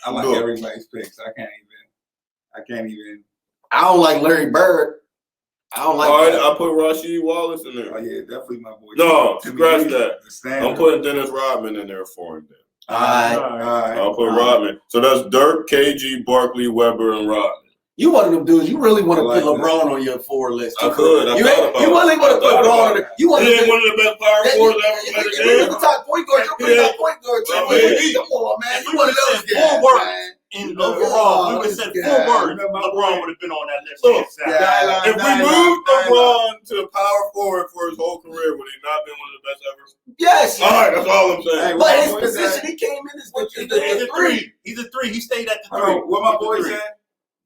I like everybody's picks. I can't even. I don't like Larry Bird. I don't like. All right, I put Rasheed Wallace in there. Oh yeah, definitely my boy. No, Timmy scratch Lee, that. the standard. I'm putting Dennis Rodman in there for him. Then. All right. All right. I'll put Rodman. So that's Dirk, KG, Barkley, Weber, and Rodman. You one of them dudes. You really want to I like put LeBron on your forward list. I could. I You thought about it. really want to put I thought LeBron about on it. there. You want He to ain't one of the best power forwards ever played the game. the top point guard. You're putting top point guard. I mean, Come on, man. If You we one of would've those said guys, full words man. in overall, we would have said full words. LeBron would have been on that list. Look, Exactly. if we moved LeBron to power forward for his whole career, would he not been one of the best ever? Yes. All right, that's all I'm saying. Hey, But his what my boy position, said- he came in as He's a three. He's a three. He stayed at the Hold three. on, what my He's a boy three. said?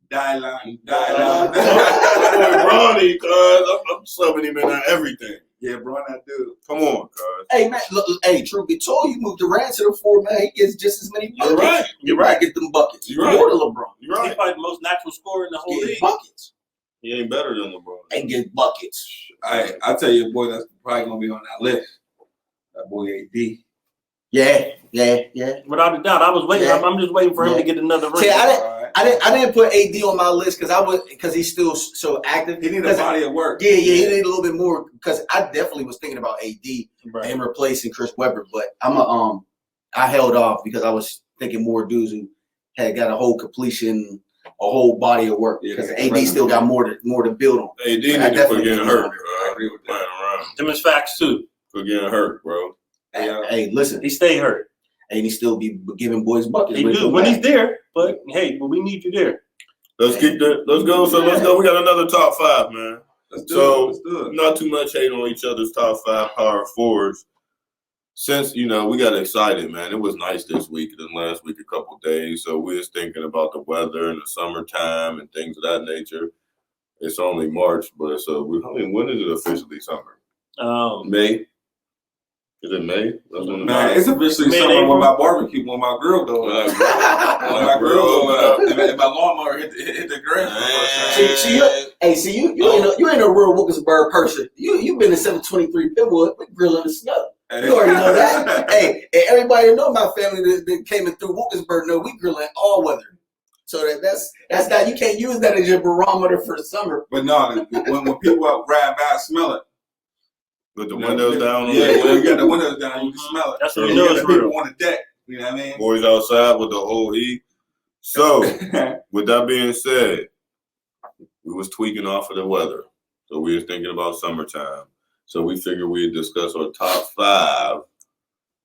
Die line. My boy Ronnie, cuz I'm subbing him in on everything. Yeah, bro, that dude. Come on, cuz. Hey man, look, hey, truth be told, you moved Durant to the four, man. He gets just as many buckets. You're right. You're right. Get them buckets. You're right. More than LeBron. You're He's right. probably the most natural scorer in the whole Get league. buckets. He ain't better than LeBron. And get buckets. I tell you, boy, that's probably gonna be on that list. That boy AD. Yeah. Without a doubt, I was waiting. Yeah. I'm just waiting for him to get another ring. See, All right. I didn't put AD on my list because he's still so active. He need a body of work. Yeah, he need a little bit more because I definitely was thinking about AD Right. and replacing Chris Webber, but I held off because I was thinking more dudes who had got a whole completion, a whole body of work. Yeah, Because yeah. AD still got more to build on. AD need I to definitely quit getting agree hurt, with bro. I agree with that. Playing around. Them is facts too. Quit getting hurt, bro. Yeah. Hey, listen, He stay hurt. and he still be giving boys buckets. He do when he's there. But hey, we need you there. Let's go. So let's go. We got another top five, man. Let's do So- it. Let's do it. Not too much hate on each other's top five power forwards. Since, we got excited, man. It was nice this week and last week a couple days. So we was thinking about the weather and the summertime and things of that nature. It's only March, but when is it officially summer? May? Is it May? That's when Man, it's officially Man, summer April. when my barbecue, when my grill goes up. When my grill goes up, and my lawnmower hit the ground. You ain't a real Wilkinsburg person. You been in 723 Pitwood, we grill in the snow. You already know that. Hey, and everybody that know my family that came in through Wilkinsburg know we grill in all weather. So that's not, you can't use that as your barometer for the summer. But no, when people out riding by, smell it. With the windows down. Yeah, when you got the windows down, you can smell it. That's So what And you you know got it's the people real. on the deck. You know what I mean? Boys outside with the whole heat. So, with that being said, we was tweaking off of the weather. So we was thinking about summertime. So we figured we'd discuss our top 5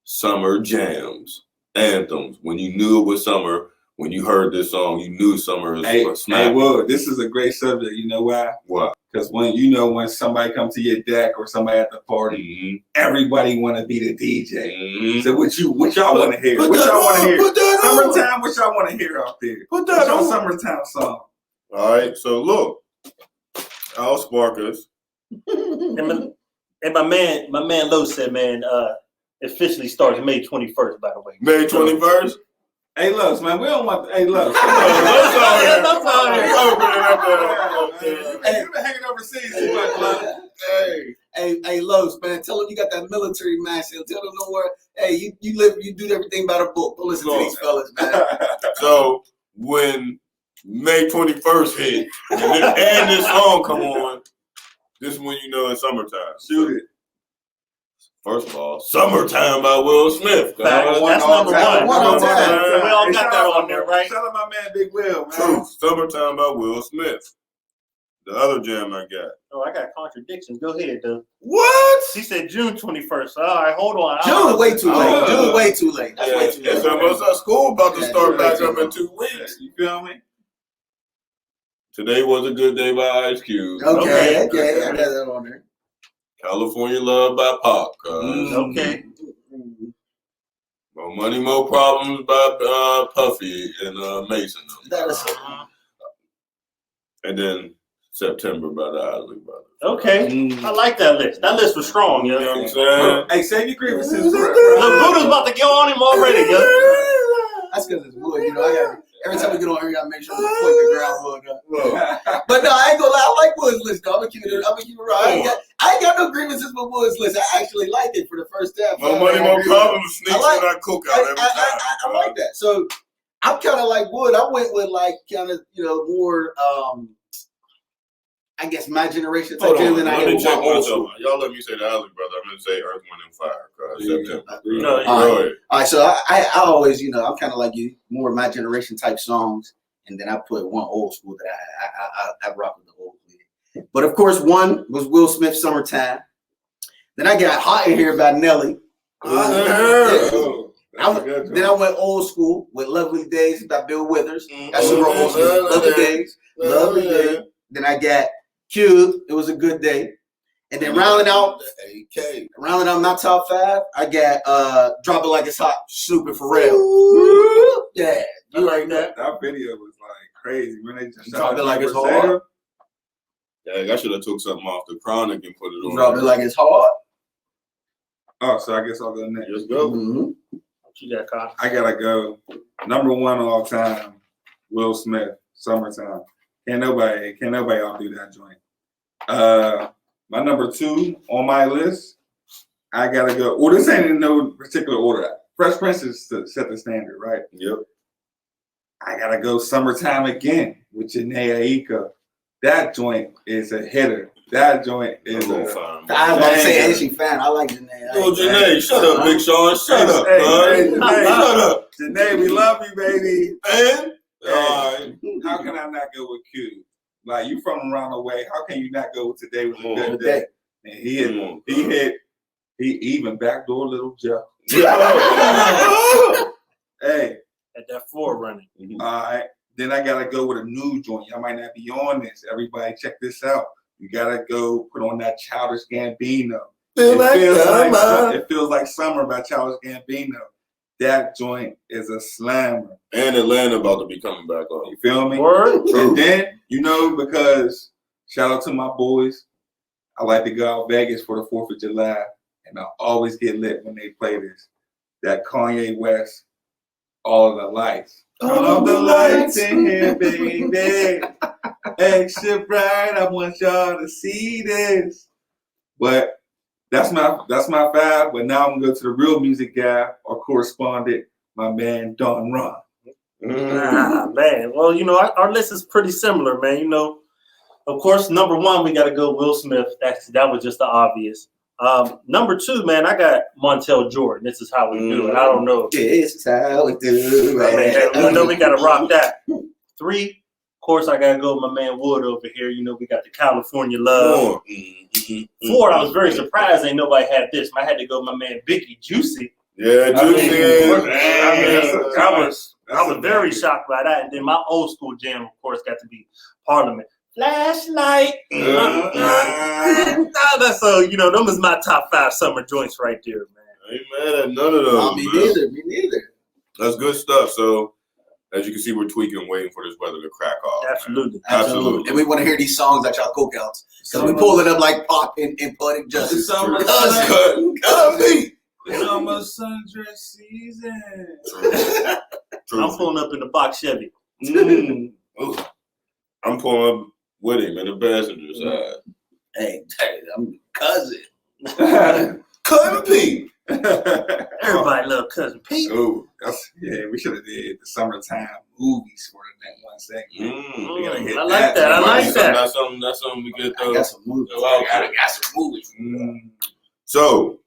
summer jams, anthems. When you knew it was summer, when you heard this song, you knew summer was Hey, snapping. Wood, this is a great subject. You know why? What? Because when somebody comes to your deck or somebody at the party, everybody want to be the DJ. Mm-hmm. So what y'all want to hear? Put What that y'all want on, to hear? put that on. Summertime. What y'all want to hear out there? Put What's that your on. summertime song? All right, so look, Al Sparkus. And my man Lo said, man, officially starts May 21st, by the way. May 21st. Hey, Lux, man, we don't want. Hey, Lux. Lux out here. Hey, you been hanging overseas too much, Lux. Hey, Los, man, tell them you got that military mindset. Tell them don't worry. Hey, you do everything by the book. Don't listen to these fellas, man. So when May 21st hit and this song come on, this is when you know it's summertime. Shoot it. First of all, Summertime by Will Smith. That's number one. One. We all got that on there, right? Shout out my man Big Will, man. Truth. Summertime by Will Smith. The other jam I got. Oh, I got contradictions. Go ahead, though. What? She said June 21st. All right, hold on. June way too late. Oh. June way too late. That's way too It's late. almost our school about to Yeah, start you're back right. up in 2 weeks. You feel me? Today Was a Good Day by Ice Cube. Okay. I got that on there. California Love by Pop. Okay. More Money, More Problems by Puffy and Mason. And then September by the Isley Brothers. Okay, I like that list. That list was strong, yo. You know what I'm saying? Hey, say your grievances. Look, Buddha's about to go on him already, yo. That's because it's wood. You know, every time we get on here, I gotta make sure we point the ground wood up. But no, I ain't gonna lie. I like Wood's list, though. I'm gonna keep it real. I ain't got no grievances with Wood's list. I actually liked it for the first time. More Money, More Problems sneaks in our cookout every time. I like that. So I'm kind of like Wood. I went with like kind of, you know, more, I guess my generation type Hold on, than I let am me with check my old myself. school. Y'all let me say the Isley Brothers. I'm gonna say Earth, Wind, and Fire. September. No, Go ahead. All right, so I always, you know, I'm kind of like you, more of my generation type songs, and then I put one old school that I rock with the old school. But of course, one was Will Smith, Summertime. Then I got Hot in Here by Nelly. Oh, that's a good Then I went old school with Lovely Days by Bill Withers. That's super old school. Lovely Days. Lovely Days. Then I got Cube. It was a good day. And then rounding out my top 5, I got Drop It Like It's Hot, Snoop for real. Yeah, you like that? That video was like crazy when they just Drop shot It Like It's Crusader. Hard. Yeah, I should have took something off the Chronic and put it on. Drop It Like It's Hard. Oh, so I guess I'll go next. Let's go. Mhm. What you got, Kyle? I gotta go. Number 1 all time, Will Smith, Summertime. Can't nobody outdo that joint. My number 2 on my list, I gotta go. Well, this ain't in no particular order. Fresh Prince is to set the standard, right? Yep. I gotta go Summertime again with Janae Aiko. That joint is a hitter. That joint is I'm a gonna find I was about to say, banger. ain't she fan? I like Janae. Yo, Janae, shut up, Big Sean. Shut up, Hey, bud. hey, Janae. Shut up. Janae, we love you, baby. And Hey, all right. how can I not go with Q? Like, you from around the way. How can you not go with Today Was a Come Good on. Day? And he Come on, hit, he even backdoor Little Joe. Hey, At that 4 running. all right. Then I gotta go with a new joint. Y'all might not be on this. Everybody, check this out. You gotta go put on that Childish Gambino. It feels like summer by Childish Gambino. That joint is a slammer. And Atlanta about to be coming back on. You feel me? Word? And then, you know, because shout out to my boys, I like to go out Vegas for the 4th of July, and I always get lit when they play this. That Kanye West, All of the Lights. All of the lights in here, baby. Extra bright, I want y'all to see this. But that's my 5. But now I'm gonna go to the real music guy or correspondent, my man Don Ron. Ah, man. Well, you know, our list is pretty similar, man. You know, of course, number 1, we got to go Will Smith. That was just the obvious. Number 2, man, I got Montel Jordan. This is how we do it. I don't know. This how we do it. I know we got to rock that. 3, of course, I got to go with my man Wood over here. You know, we got the California Love. 4, I was very surprised ain't nobody had this. I had to go with my man Biggie Juicy. Yeah, Juicy. I was very shocked by that. And then my old school jam, of course, got to be Parliament. Flashlight. So, you know, them is my top 5 summer joints right there, man. I ain't mad at none of those. Me man. neither. That's good stuff. So, as you can see, we're tweaking, waiting for this weather to crack off. Absolutely. Man. Absolutely. And we want to hear these songs at y'all cookouts. Because we pull it up like Pop and Poetic Justice. Cut me. Summer sundress season. I'm pulling up in the box Chevy. I'm pulling up with him in the passenger side. Hey, I'm cousin. Cut Pete. Everybody love Cousin Pete. Oh, we should have did the summertime movies for that one segment. We gotta hit I like that. I like that. That's something we get I though. got some movies. I got some movies. So,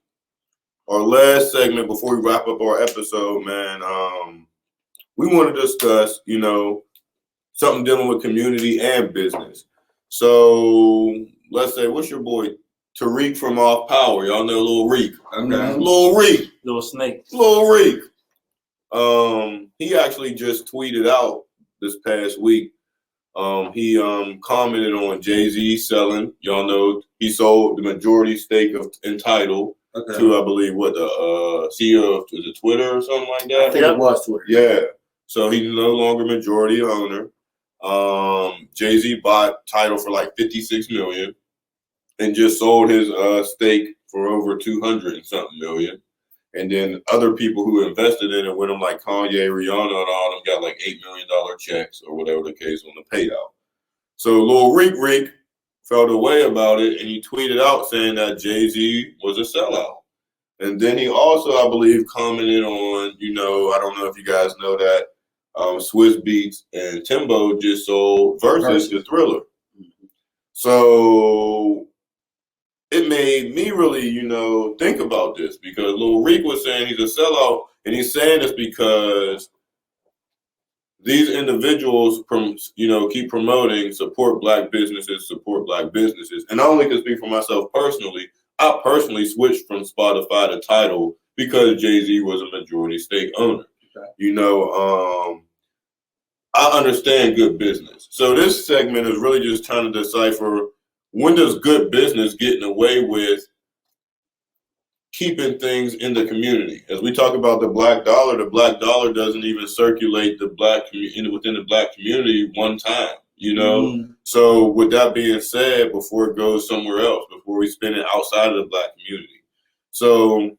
our last segment before we wrap up our episode, man, we want to discuss, you know, something dealing with community and business. So, let's say, what's your boy Tariq from Off Power? Y'all know Lil Reek. Okay. Lil Reek. Little snake. Lil Reek. He actually just tweeted out this past week. He commented on Jay-Z selling. Y'all know he sold the majority stake in Tidal Okay. to, I believe, what the CEO of is it Twitter or something like I that. think it was Twitter. Yeah. So he's no longer majority owner. Jay-Z bought Tidal for like $56 million and just sold his stake for over 200 and something million. And then other people who invested in it with him, like Kanye, Rihanna, and all them, got like $8 million checks or whatever the case on the payout. So Lil Reek felt a way about it, and he tweeted out saying that Jay-Z was a sellout. And then he also, I believe, commented on, I don't know if you guys know that, Swiss Beats and Timbo just sold Versus the Thriller. So it made me really, think about this, because Lil Reek was saying he's a sellout, and he's saying this because these individuals keep promoting support black businesses. And I only can speak for myself personally. I personally switched from Spotify to Tidal because Jay-Z was a majority stake owner. Okay. I understand good business. So this segment is really just trying to decipher, when does good business get in the way with keeping things in the community? As we talk about the black dollar doesn't even circulate within the black community one time, So with that being said, before it goes somewhere else, before we spend it outside of the black community. So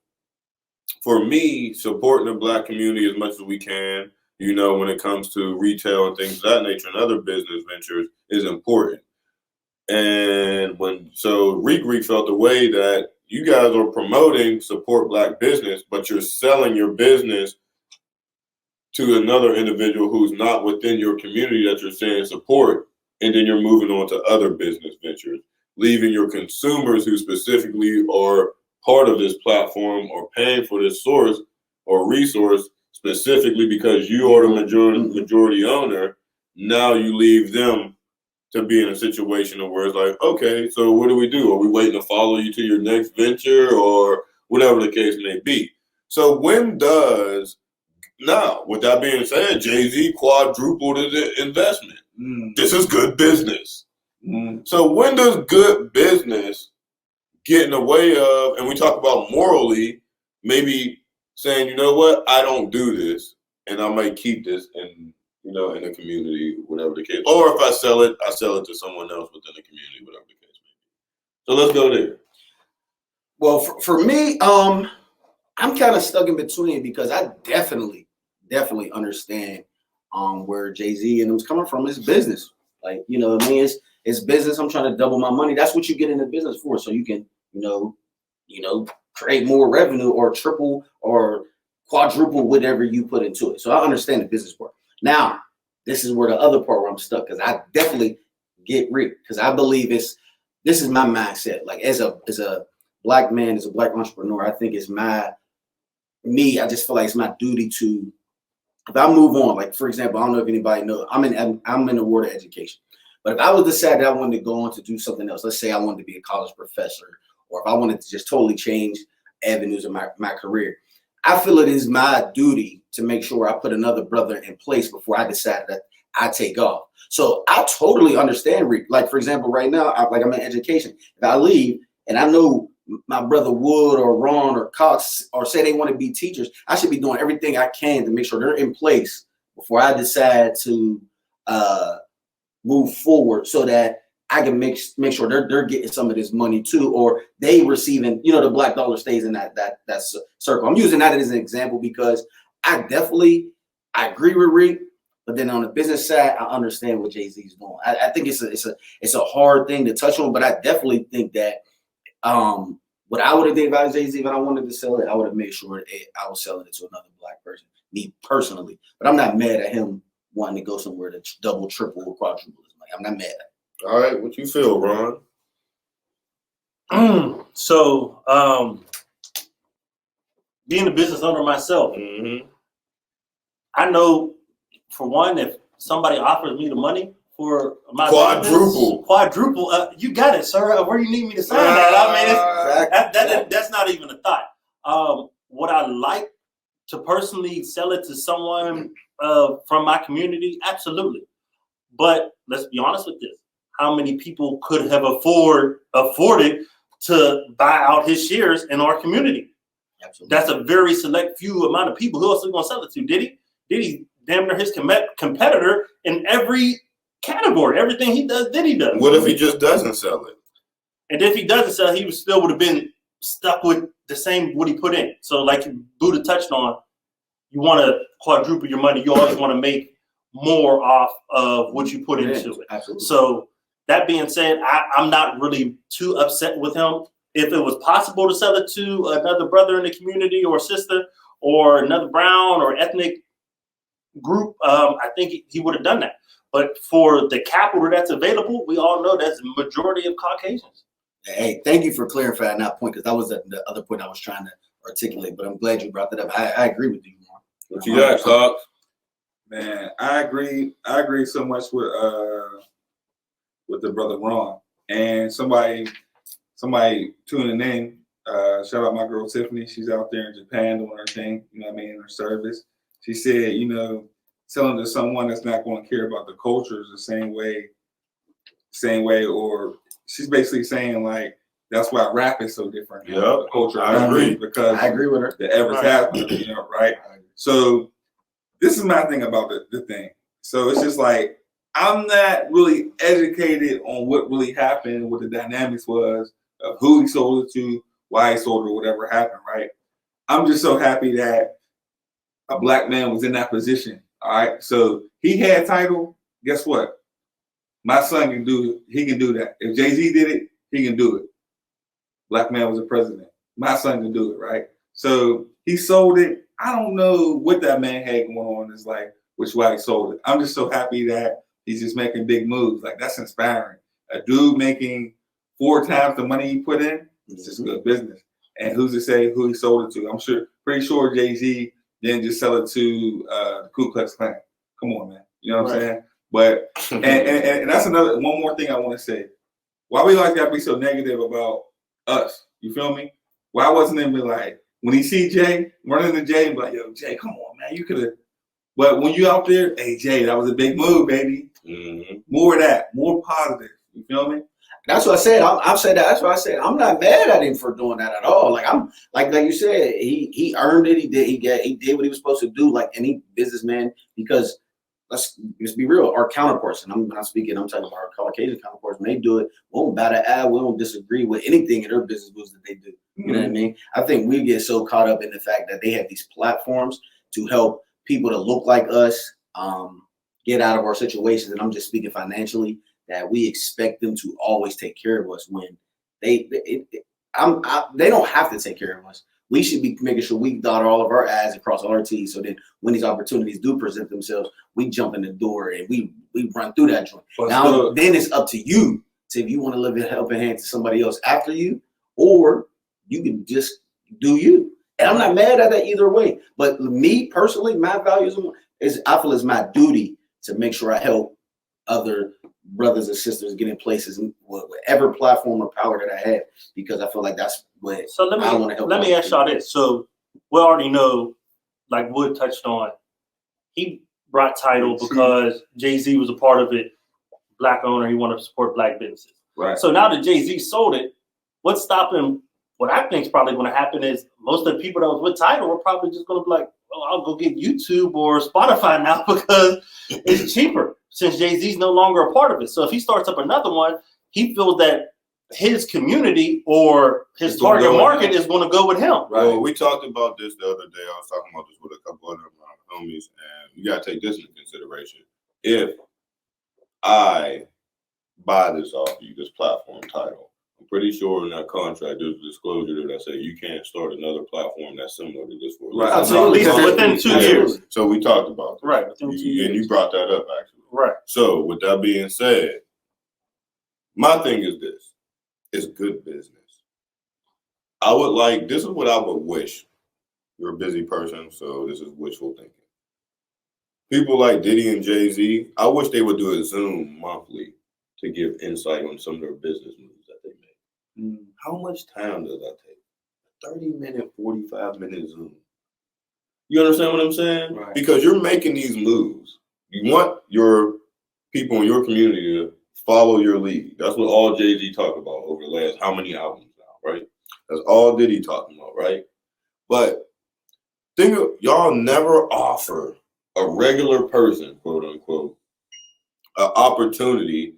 for me, supporting the black community as much as we can, when it comes to retail and things of that nature and other business ventures, is important. And Reek felt the way that you guys are promoting support black business, but you're selling your business to another individual who's not within your community that you're saying support, and then you're moving on to other business ventures, leaving your consumers who specifically are part of this platform or paying for this source or resource specifically because you are the majority owner. Now you leave them to be in a situation where it's like, okay, so what do we do? Are we waiting to follow you to your next venture or whatever the case may be? So with that being said, Jay-Z quadrupled his investment. This is good business. So when does good business get in the way of, and we talk about morally, maybe saying, you know what, I don't do this, and I might keep this in the community, whatever the case. Or if I sell it to someone else within the community, whatever the case may be. So let's go there. Well, for me, I'm kind of stuck in between, because I definitely understand where Jay-Z and them's coming from. It's business. Like, it's business. I'm trying to double my money. That's what you get into business for. So you can, create more revenue or triple or quadruple whatever you put into it. So I understand the business part. Now, this is where the other part where I'm stuck, because I definitely get Rick, because I believe this is my mindset. Like, as a black man, as a black entrepreneur, I think it's I just feel like it's my duty to, if I move on, like, for example, I don't know if anybody knows, I'm in the world of education. But if I was decided I wanted to go on to do something else, let's say I wanted to be a college professor, or if I wanted to just totally change avenues of my career, I feel it is my duty to make sure I put another brother in place before I decide that I take off. So I totally understand, Rick. Like, for example, right now, I'm in education. If I leave and I know my brother Wood or Ron or Cox or say they want to be teachers, I should be doing everything I can to make sure they're in place before I decide to move forward, so that I can make sure they're getting some of this money too, or they receiving, the black dollar stays in that circle. I'm using that as an example because I agree with Rick, but then on the business side, I understand what Jay-Z's doing. I think it's a hard thing to touch on, but I definitely think that what I would have did about Jay-Z, if I wanted to sell it, I would have made sure I was selling it to another black person, me personally. But I'm not mad at him wanting to go somewhere to double, triple, or quadruple his money. I'm not mad at him. All right, what you feel, Ron? So, being a business owner myself, I know, for one, if somebody offers me the money for my quadruple, you got it, sir. Where you need me to sign that? I mean, that's not even a thought. Would I like to personally sell it to someone from my community? Absolutely. But let's be honest with this. How many people could have afforded to buy out his shares in our community. Absolutely. That's a very select few amount of people. Who else is going to sell it to? Diddy damn near his competitor in every category. Everything he does, Diddy does. What if he just doesn't sell it? And if he doesn't sell, he still would have been stuck with the same what he put in. So like Buddha touched on, you want to quadruple your money. You always want to make more off of what you put into it. Absolutely. So that being said, I'm not really too upset with him. If it was possible to sell it to another brother in the community or sister or another brown or ethnic group, I think he would have done that. But for the capital that's available, we all know that's the majority of Caucasians. Hey, thank you for clarifying that point, because that was the other point I was trying to articulate. But I'm glad you brought that up. I agree with you, Mark. What you got, Cox? Man, I agree so much with the brother Ron. And somebody tuning in, shout out my girl Tiffany. She's out there in Japan doing her thing, you know what I mean, in her service. She said, you know, selling to someone that's not going to care about the cultures the same way, or she's basically saying like that's why rap is so different. Yeah, the culture. I agree. Because I agree with her. the ever happened, you know, right? So this is my thing about the thing. So it's just like I'm not really educated on what really happened, what the dynamics was, of who he sold it to, why he sold it, or whatever happened, right? I'm just so happy that a black man was in that position. All right. So he had title. Guess what? My son can do it. He can do that. If Jay-Z did it, he can do it. Black man was a president. My son can do it, right? So he sold it. I don't know what that man had going on in his life, which is why he sold it. I'm just so happy that he's just making big moves. Like, that's inspiring. A dude making 4 times the money he put in, it's just good business. And who's to say who he sold it to? I'm pretty sure Jay-Z didn't just sell it to the Ku Klux Klan. Come on, man. You know what I'm saying? But and that's one more thing I want to say. Why we always gotta be so negative about us? You feel me? Why wasn't it be like when he see Jay running to Jay and be like, yo, Jay, come on, man, you could have. But when you out there, hey Jay, that was a big move, baby. Mm-hmm. More of that, more positive. You feel me? That's what I said. I've said that. That's what I said. I'm not mad at him for doing that at all. Like I'm like you said, he earned it. He did what he was supposed to do, like any businessman. Because let's be real, our counterparts, and I'm not speaking, I'm talking about our Caucasian counterparts. When they do it, we don't bat an eye. We don't disagree with anything in their business moves that they do. You know what I mean? I think we get so caught up in the fact that they have these platforms to help people that look like us get out of our situations. And I'm just speaking financially, that we expect them to always take care of us when they don't have to take care of us. We should be making sure we dot all of our I's and cross all our T's, so that when these opportunities do present themselves, we jump in the door and we run through that joint. Then it's up to you to, if you want to live a helping hand to somebody else after you, or you can just do you. And I'm not mad at that either way. But me personally, my values is, I feel it's my duty to make sure I help other brothers and sisters get in places in whatever platform or power that I have, because I feel like that's what I want to help. Let me ask y'all this. So we already know, like Wood touched on, he brought title because Jay-Z was a part of it. Black owner, he wanted to support black businesses. Right. So now that Jay-Z sold it, what's stopping? What I think is probably going to happen is most of the people that was with title are probably just going to be like, oh, I'll go get YouTube or Spotify now because it's cheaper, since Jay-Z's no longer a part of it. So if he starts up another one, he feels that his community or his target market is going to go with him. Right. Well, we talked about this the other day. I was talking about this with a couple other homies, and you got to take this into consideration. If I buy this off you, this platform title, I'm pretty sure in that contract there's a disclosure that say you can't start another platform that's similar to this for at least within 2 years. So we talked about that. Right. Within 2 years. And you brought that up actually. Right. So with that being said, my thing is this: it's good business. This is what I would wish. You're a busy person, so this is wishful thinking. People like Diddy and Jay-Z, I wish they would do a Zoom monthly to give insight on some of their business moves that they make. How much time does that take? 30-minute, 45-minute Zoom. You understand what I'm saying? Right. Because you're making these moves. You want your people in your community to follow your lead. That's what all Jay-Z talked about over the last how many albums now, right? That's all Diddy talking about, right? But y'all never offer a regular person, quote unquote, an opportunity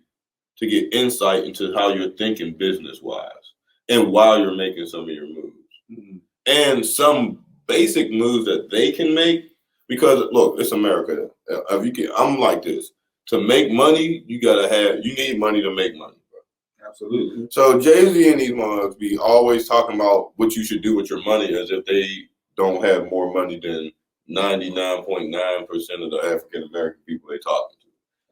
to get insight into how you're thinking business wise and while you're making some of your moves. Mhm. And some basic moves that they can make, because look, it's America. I'm like this. To make money, you need money to make money. Absolutely. So Jay-Z and these mugs be always talking about what you should do with your money as if they don't have more money than 99.9% of the African American people they talking to.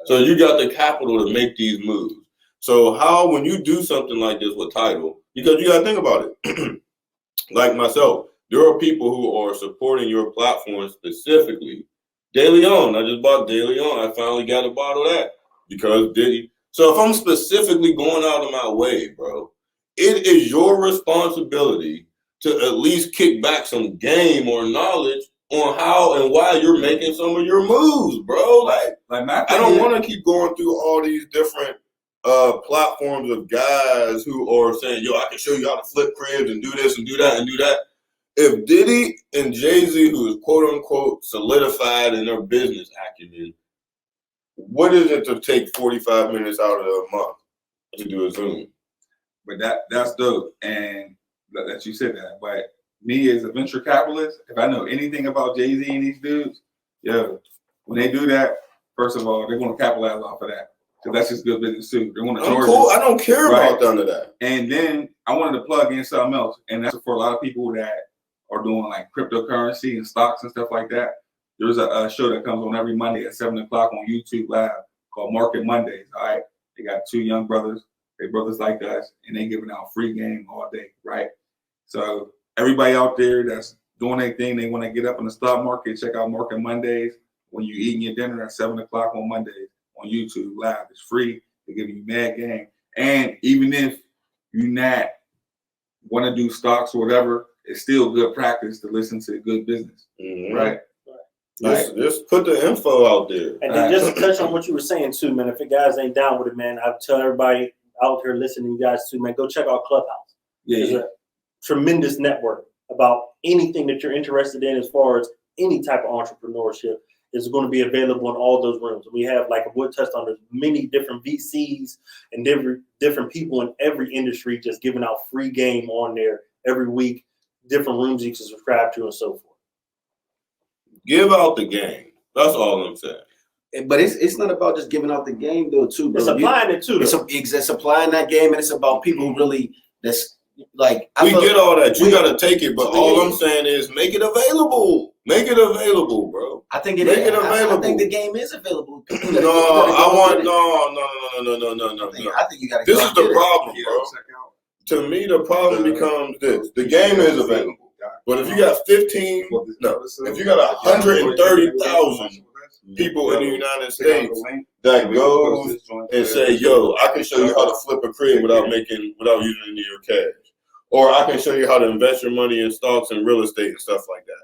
So you got the capital to make these moves. So how, when you do something like this with Tidal, because you got to think about it. Like myself, there are people who are supporting your platform specifically. De Leon, I just bought De Leon. I finally got a bottle of that because Diddy. So if I'm specifically going out of my way, bro, it is your responsibility to at least kick back some game or knowledge on how and why you're making some of your moves, bro. Like I don't want to keep going through all these different platforms of guys who are saying, yo, I can show you how to flip cribs and do this and do that and do that. If Diddy and Jay-Z, who is quote unquote solidified in their business acumen, what is it to take 45 minutes out of a month to do a Zoom? But that's dope. And that you said that. But me as a venture capitalist, if I know anything about Jay-Z and these dudes, yo, when they do that, first of all, they're going to capitalize off of that. Because that's just good business too. They're going to charge cool. you. I don't care about none of that. And then I wanted to plug in something else. And that's for a lot of people that are doing like cryptocurrency and stocks and stuff like that. There's a show that comes on every Monday at 7 o'clock on YouTube Live called Market Mondays. All right. They got two young brothers. They brothers like us. And they giving out free game all day. Right. So everybody out there that's doing their thing, they want to get up in the stock market, check out Market Mondays. When you're eating your dinner at 7 o'clock on Mondays on YouTube Live, it's free. They give you mad game. And even if you not want to do stocks or whatever, it's still good practice to listen to good business. Mm-hmm. Right? Just put the info out there. And then just to touch on what you were saying too, man, if you guys ain't down with it, man, I tell everybody out here listening, you guys too, man, go check out Clubhouse. It's a tremendous network about anything that you're interested in as far as any type of entrepreneurship is going to be available in all those rooms. We have, like Wood touched on, there's many different VCs and different people in every industry just giving out free game on there every week, different rooms you can subscribe to and so forth. Give out the game. That's all I'm saying. But it's not about just giving out the game though, too, bro. It's applying it too. It's applying that game, and it's about people who really that's like. We get all that. You got to take it, but all I'm saying is make it available. Make it available, bro. I think it make is. it available. I think the game is available. No. I think you got to. This is the problem, bro. To me, the problem becomes this: the game is available, but if you got if you got 130,000 people in the United States that goes and say, "Yo, I can show you how to flip a crib without using any of your cash," or I can show you how to invest your money in stocks and real estate and stuff like that.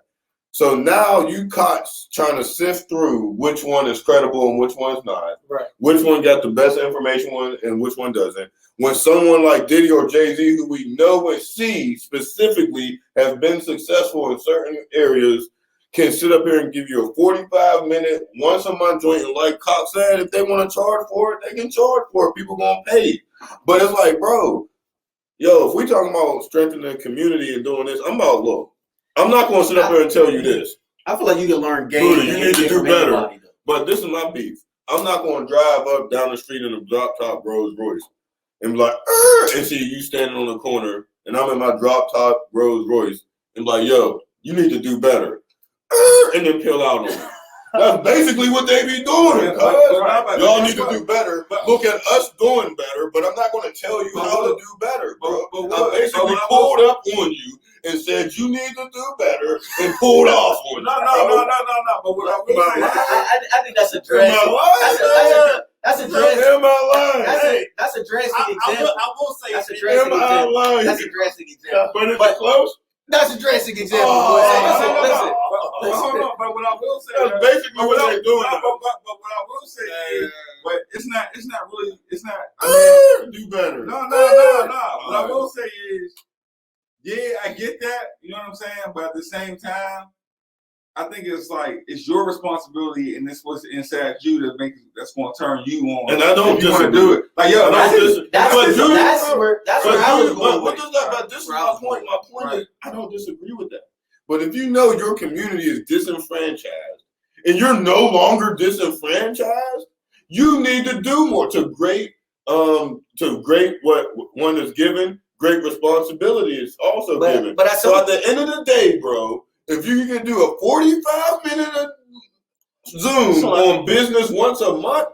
So now you caught trying to sift through which one is credible and which one's not. Right. Which one got the best information and which one doesn't. When someone like Diddy or Jay-Z, who we know and see specifically have been successful in certain areas, can sit up here and give you a 45-minute, once a month joint, and like Cop said, if they want to charge for it, they can charge for it. People gonna pay. But it's like, bro, if we talking about strengthening the community and doing this, I'm not going to sit up here and tell you this. I feel like you can learn game. You need to do better. But this is my beef. I'm not going to drive up down the street in a drop top Rolls Royce and be like, and see you standing on the corner, and I'm in my drop top Rolls Royce, and be like, yo, you need to do better, and then peel out on me. That's basically what they be doing. Y'all need to do better. Look at us doing better, but I'm not going to tell you how to do better, bro. I basically pulled up on you and said you need to do better and pulled off on you. No. But what I'm saying, I think that's a drastic. That's a drastic. Am I lying? That's a drastic example. I will say that's a drastic example. Lying? That's a drastic example. But it's close. That's a drastic example. Listen. But what I will say, that's basically what they're doing. But what I will say is, but it's not really. Do better. No. What I will say is, Yeah, I get that. You know what I'm saying? But at the same time, I think it's like it's your responsibility, and it's what's inside you that's going to turn you on. And I don't if you want to disagree. do it. Like yo, I don't disagree. That's where I was going with it. But this is my point. My point is, I don't disagree with that. But if you know your community is disenfranchised, and you're no longer disenfranchised, you need to do more to great what one is given. Great responsibility is also given. But so at the end of the day, bro, if you can do a 45-minute Zoom on business once a month,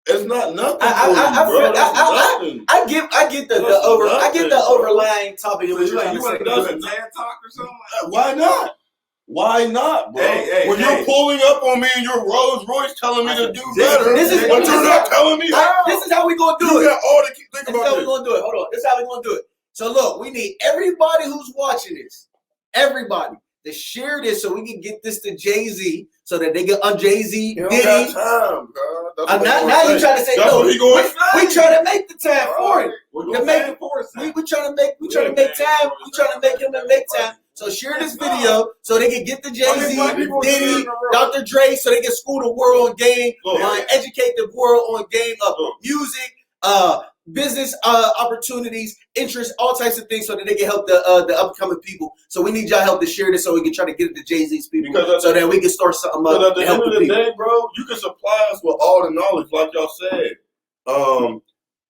it's not nothing. I get the overlying topic. So you want to do a TED talk or something? Why not? Why not, bro? When you're pulling up on me and you're Rolls Royce telling me to do better, but you're not telling me how. This is how we gonna do it. You got all the think This about is how this. we gonna do it. Hold on. This is how we gonna do it. So look, we need everybody who's watching this, everybody, to share this so we can get this to Jay-Z so that they get Jay-Z. You don't got time, bro. Now you trying to say no. We trying to make the time for it. We trying to make time. We trying to make him make time. So share this video so they can get the Jay-Z, Diddy, Dr. Dre, so they can school the world on game, educate the world on game of music, business opportunities, interests, all types of things, so that they can help the upcoming people. So we need y'all help to share this so we can try to get it to Jay-Z's people, so that we can start something up. At the end of the day, bro, you can supply us with all the knowledge, like y'all said.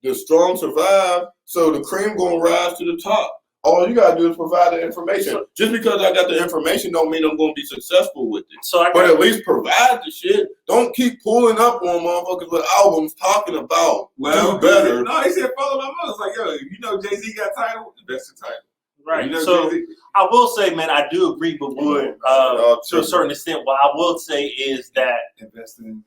The strong survive, so the cream gonna rise to the top. All you gotta do is provide the information. Just because I got the information don't mean I'm gonna be successful with it. But at least provide the shit. Don't keep pulling up on motherfuckers with albums talking about do better. No, he said follow my mother. It's like, yo, you know Jay-Z got title, invest in title. Right. You know, so Jay-Z. I will say, man, I do agree with Wood to a certain extent. What I will say is that investing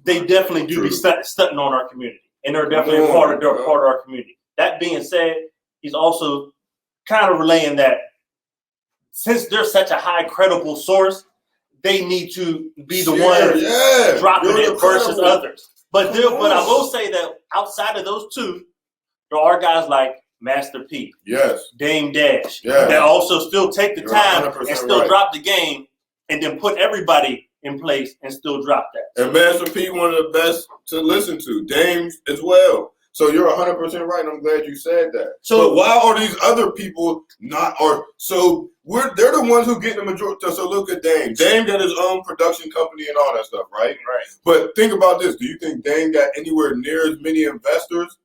they definitely do be stunting on our community, and they're definitely part of our community. That being said, he's also kind of relaying that since they're such a high credible source, they need to be the ones dropping it versus others. But I will say that outside of those two, there are guys like Master P, Dame Dash, that also still take the time and still drop the game, and then put everybody in place and still drop that. And Master P, one of the best to listen to. Dame as well. So you're 100% right. I'm glad you said that. So why are these other people not? They're the ones who get the majority. So look at Dame. Dame got his own production company and all that stuff, right? Right. But think about this. Do you think Dame got anywhere near as many investors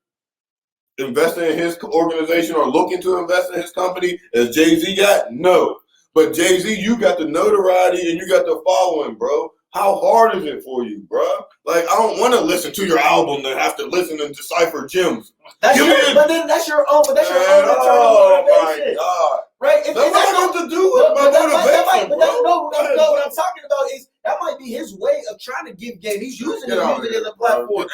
investing in his organization or looking to invest in his company as Jay-Z got? No. But Jay-Z, you got the notoriety and you got the following, bro. How hard is it for you, bro? Like, I don't want to listen to your album and have to listen and decipher gems. That's your own. Oh my God! Right? That's not got to do with my motivation, bro. No, what I'm talking about is that might be his way of trying to give game. He's using his music as a platform.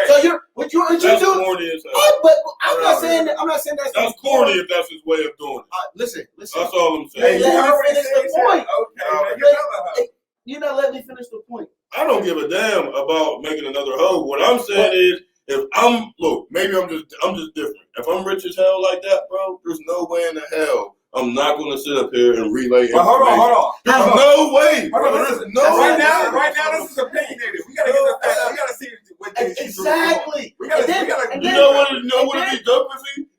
So what you that's do? Corny as hell. But I'm not saying that's corny if that's his way of doing it. Listen. That's all I'm saying. Let her finish the point. You're not letting me finish the point. I don't give a damn about making another hoe. What I'm saying is, maybe I'm just different. If I'm rich as hell like that, bro, there's no way in the hell I'm not going to sit up here and relay information. Hold on. There's no way, bro. Right now, this is opinionated. We gotta get the facts. We gotta see what exactly. We gotta. You know what would be dope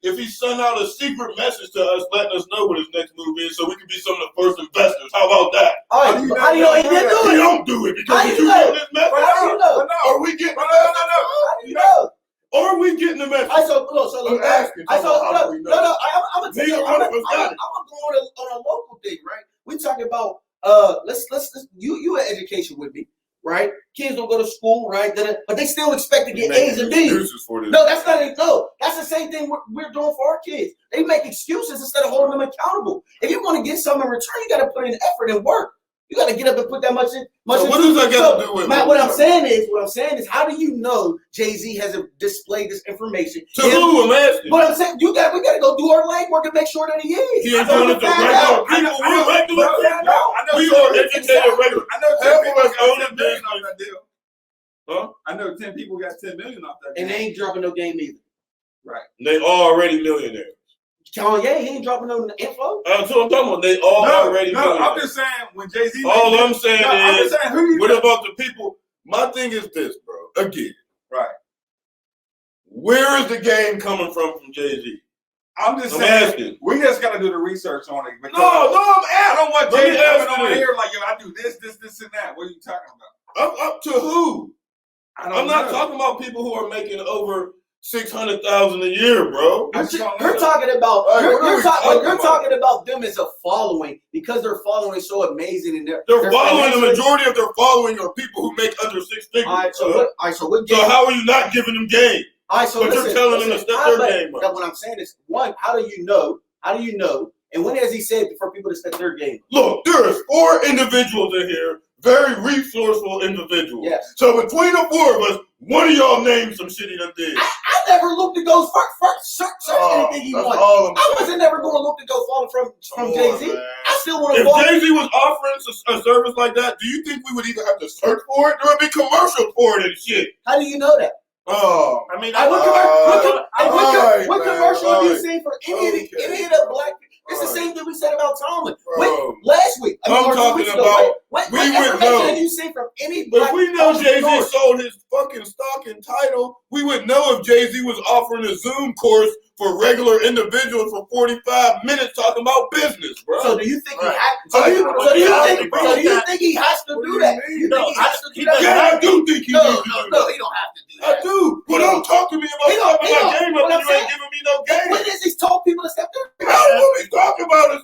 if he sent out a secret message to us, letting us know what his next move is, so we could be some of the first investors. How about that? How do you know he didn't do it? He don't do it because you you get this message. How do you know? Are we getting? How do you know? Are we getting the message? I'm gonna tell you. I'm gonna go on a local thing, right? We talking about you in education with me, right? Kids don't go to school, right? But they still expect to get A's and B's. No, that's not it. No, that's the same thing we're doing for our kids. They make excuses instead of holding them accountable. If you want to get something in return, you got to put in effort and work. You got to get up and put that much in. So what does that got to do with Matt, what I'm saying is, how do you know Jay-Z hasn't displayed this information? To who? I'm asking. What I'm saying, we got to go do our legwork and make sure that he is. He ain't doing it to regular people. We're regular people. We are educated regular. I know 10 people got $10 million off that deal. Huh? I know 10 people got $10 million off that deal. And they ain't dropping no game either. Right. They already millionaires. Kanye, he ain't dropping no info. That's what I'm talking about. They all already No, doing I'm it. just saying when Jay-Z. All I'm saying I'm is, just saying, who you what about the people? My thing is this, bro. Again, right? where is the game coming from Jay-Z? I'm just I'm saying, asking. we just gotta do the research on it. No, I'm I asking. don't want Let Jay me coming ask on you here like, yo, I do this, and that. What are you talking about? Up to who? I don't I'm not know. talking about people who are making over 600,000 a year, bro. I just don't know. You're talking about What are you're we talking talking about them as a following because their following is so amazing and They're following. The majority of their following are people who make under 6 figures. All right, so what So game? how are you not giving them game? All right, so But you're telling them to step their game up. What I'm saying is, one, how do you know? And when has he said for people to step their game? Look, there is 4 individuals in here, very resourceful individuals. Yes. So between the 4 of us, one of y'all name some shit he done did. I never looked to go search anything he That's wanted. all I'm I saying. wasn't never going to look to go follow from Come on, Jay-Z. man. I still want to If follow. Jay-Z was offering a service like that, do you think we would even have to search for it? There would be commercials for it and shit. How do you know that? Oh, I mean, What commercial have you right. seen for any Okay. of the black people? It's the Right. same thing we said about Tomlin. Bro. Last week. I'm or 2 talking weeks ago. about- What we would information know. have you seen from any black If we know Jay-Z entrepreneur? sold his fucking stock and title, we would know if Jay-Z was offering a Zoom course for regular individuals for 45 minutes talking about business, bro. So do you think Right. he has? So do you think he has to do that? You think he has to do that? Yeah, I do think he No, needs to do that. he don't have to do I that. do. But don't talk to me about He don't- stepping he my don't- game what up I'm and you ain't saying- giving me no game. When has he told people to step their How do we talk about it?